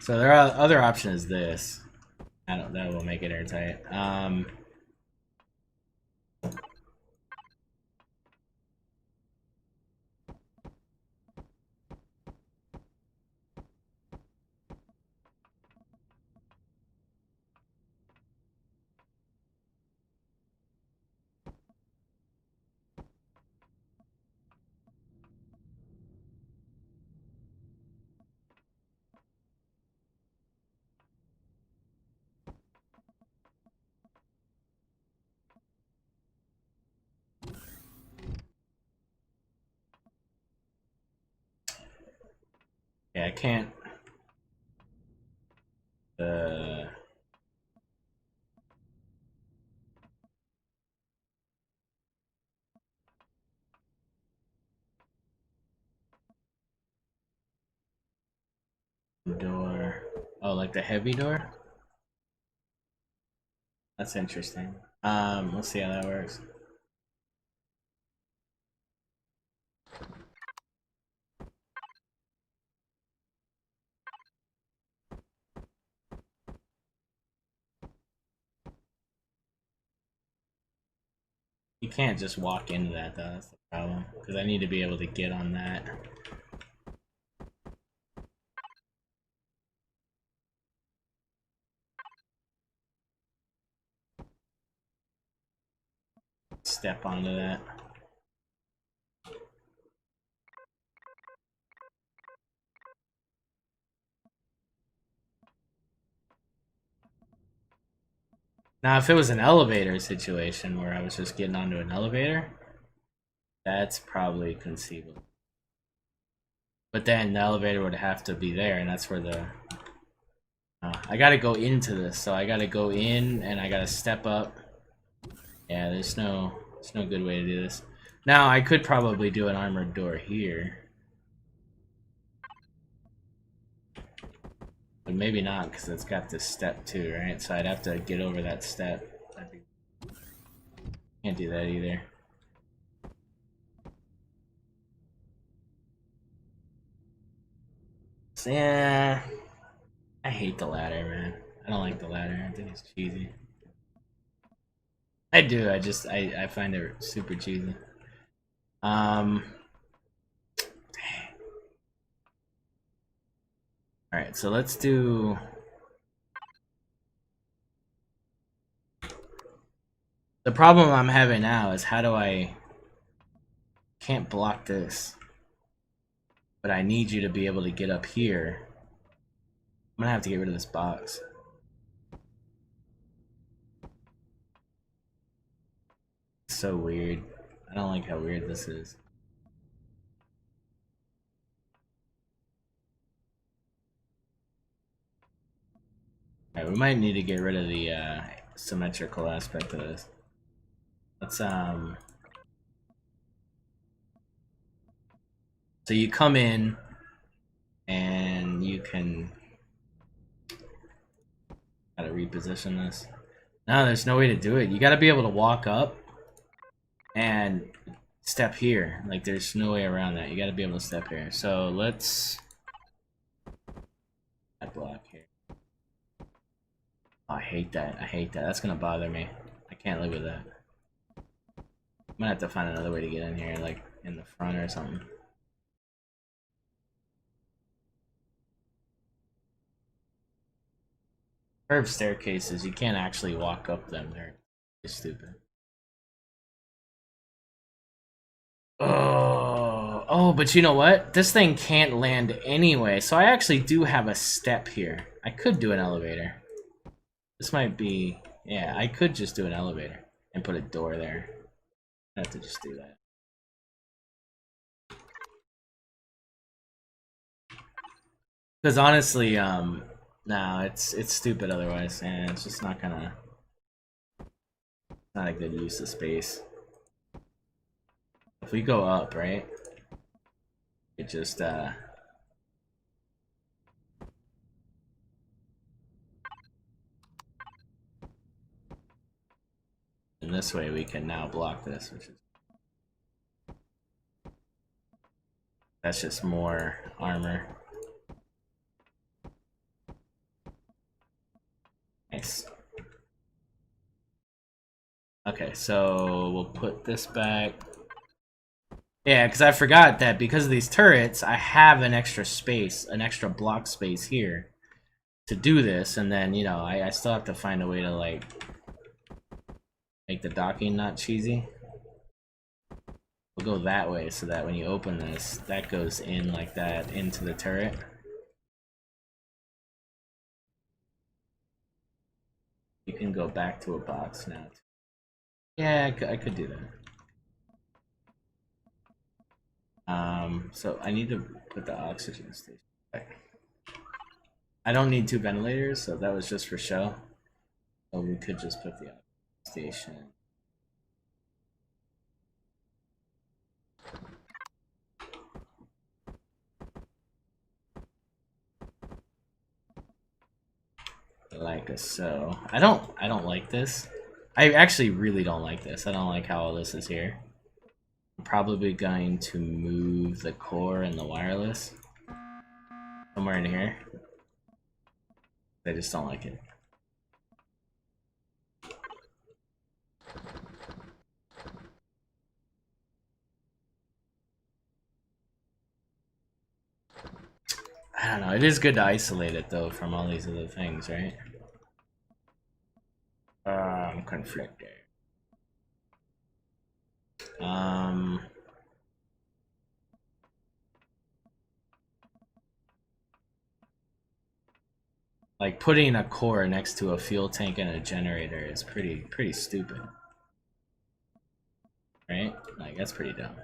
So their other option is this. That will make it airtight. can't. Door. Oh, like the heavy door? That's interesting. Let's see how that works. You can't just walk into that though, that's the problem. Because I need to be able to get on that. Step onto that. Now, if it was an elevator situation where I was just getting onto an elevator, that's probably conceivable. But then the elevator would have to be there, and that's where the... I gotta go into this, so I gotta go in, and I gotta step up. Yeah, there's no good way to do this. Now, I could probably do an armored door here. But maybe not, because it's got this step too, right? So I'd have to get over that step. Can't do that either. So, yeah, I hate the ladder, man. I don't like the ladder. I think it's cheesy. I do. I find it super cheesy. All right, so let's do. The problem I'm having now is how do I... Can't block this. But I need you to be able to get up here. I'm gonna have to get rid of this box. It's so weird. I don't like how weird this is. Alright, we might need to get rid of the symmetrical aspect of this. Let's So you come in and you can... Gotta reposition this. No, there's no way to do it. You gotta be able to walk up and step here. Like, there's no way around that. You gotta be able to step here. So let's... That block here. Oh, I hate that. I hate that. That's gonna bother me. I can't live with that. I'm gonna have to find another way to get in here, like in the front or something. Curved staircases, you can't actually walk up them. They're stupid. Oh, but you know what? This thing can't land anyway, so I actually do have a step here. I could do an elevator. This might be... Yeah, I could just do an elevator and put a door there. I have to just do that. Because honestly, no, it's stupid otherwise, and it's just not gonna... Not a good use of space. If we go up, right? It just, And this way we can now block this, which is... That's just more armor. Nice. Okay, so we'll put this back. Yeah, because I forgot that because of these turrets, I have an extra space, an extra block space here to do this, and then, you know, I still have to find a way to, like, make the docking not cheesy. We'll go that way so that when you open this, that goes in like that into the turret. You can go back to a box now. Yeah, I could do that. So I need to put the oxygen station. I don't need 2 ventilators, so that was just for show. So we could just put the station. Like so. I don't like this. I actually really don't like this. I don't like how all this is here. I'm probably going to move the core and the wireless somewhere in here. I just don't like it. I don't know. It is good to isolate it though from all these other things, right? Conflicted. Like putting a core next to a fuel tank and a generator is pretty stupid, right? Like that's pretty dumb.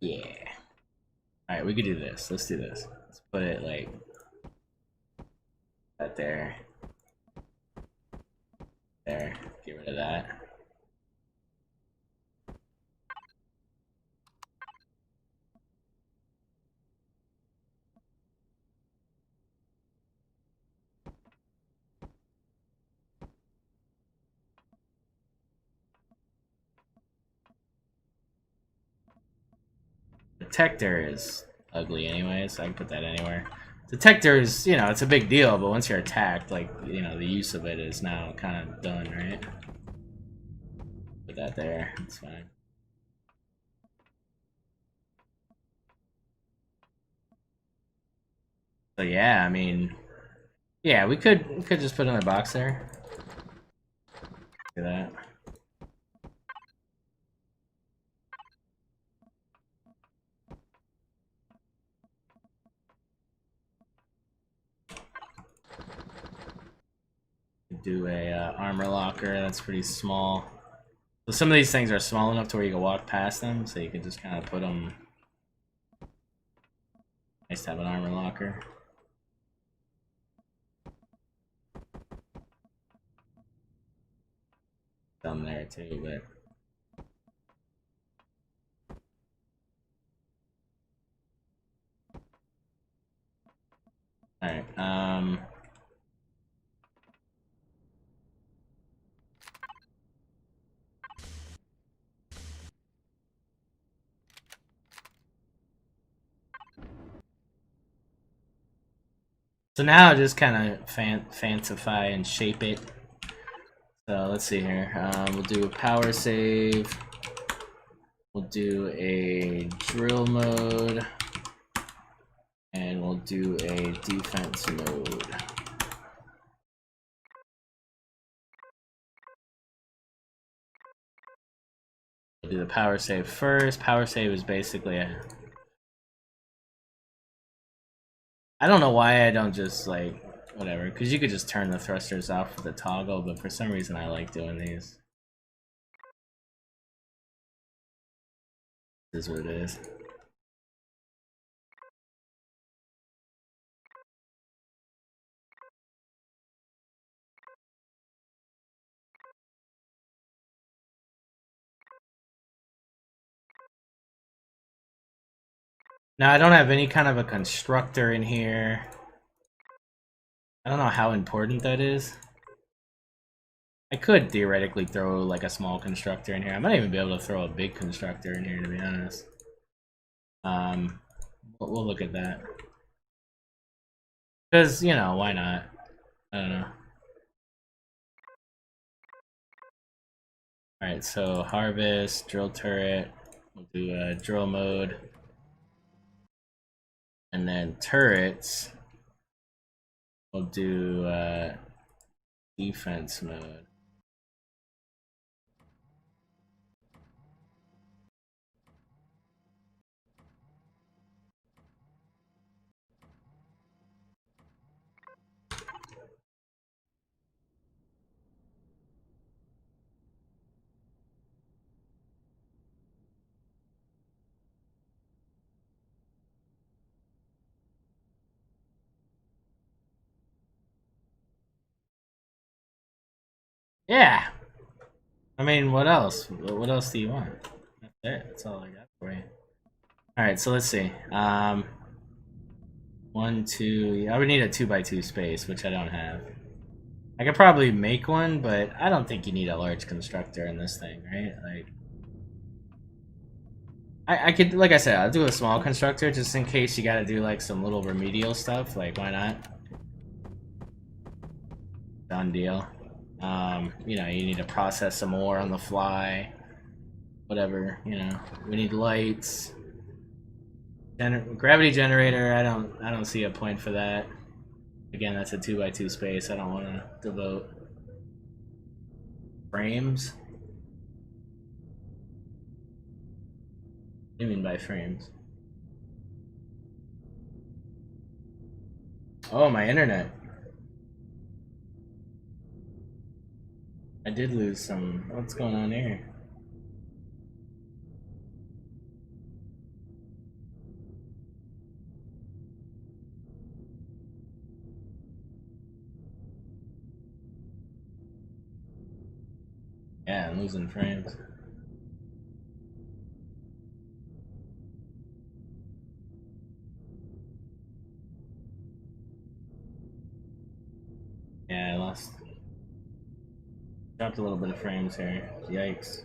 Yeah. All right, we could do this. Let's do this. Let's put it like that there. There. Get rid of that. Detector is ugly anyway, so I can put that anywhere. Detector is, you know, it's a big deal, but once you're attacked, like, you know, the use of it is now kind of done, right? Put that there. It's fine. So yeah, I mean, yeah, we could just put another box there. Do that. Do a armor locker. That's pretty small. So some of these things are small enough to where you can walk past them, so you can just kind of put them. Nice to have an armor locker. Down there too, but. Alright, so now just kind of fancify and shape it. So let's see here. We'll do a power save. We'll do a drill mode. And we'll do a defense mode. We'll do the power save first. Power save is basically a... I don't know why I don't just, like, whatever, because you could just turn the thrusters off with the toggle, but for some reason I like doing these. This is what it is. Now I don't have any kind of a constructor in here. I don't know how important that is. I could theoretically throw like a small constructor in here. I might even be able to throw a big constructor in here, to be honest. We'll look at that. Because, you know, why not? I don't know. Alright, so harvest, drill turret. We'll do a drill mode. And then turrets. We'll do defense mode. Yeah. I mean, what else? What else do you want? That's it. That's all I got for you. All right, so let's see. 1, 2. Yeah, I would need a 2x2 space, which I don't have. I could probably make one, but I don't think you need a large constructor in this thing, right? Like, I could, like I said, I'll do a small constructor just in case you gotta do like some little remedial stuff. Like, why not? Done deal. You know, you need to process some more on the fly. Whatever, you know. We need lights. Gravity generator, I don't see a point for that. Again, that's a 2x2 space. I don't want to devote frames. What do you mean by frames? Oh, my internet. I did lose some. What's going on here? Yeah, I'm losing frames. Yeah, I lost. Dropped a little bit of frames here. Yikes.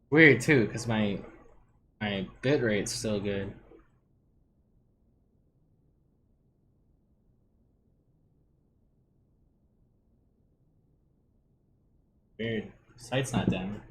Weird too, because my bit rate's still good. Weird. Site's not down.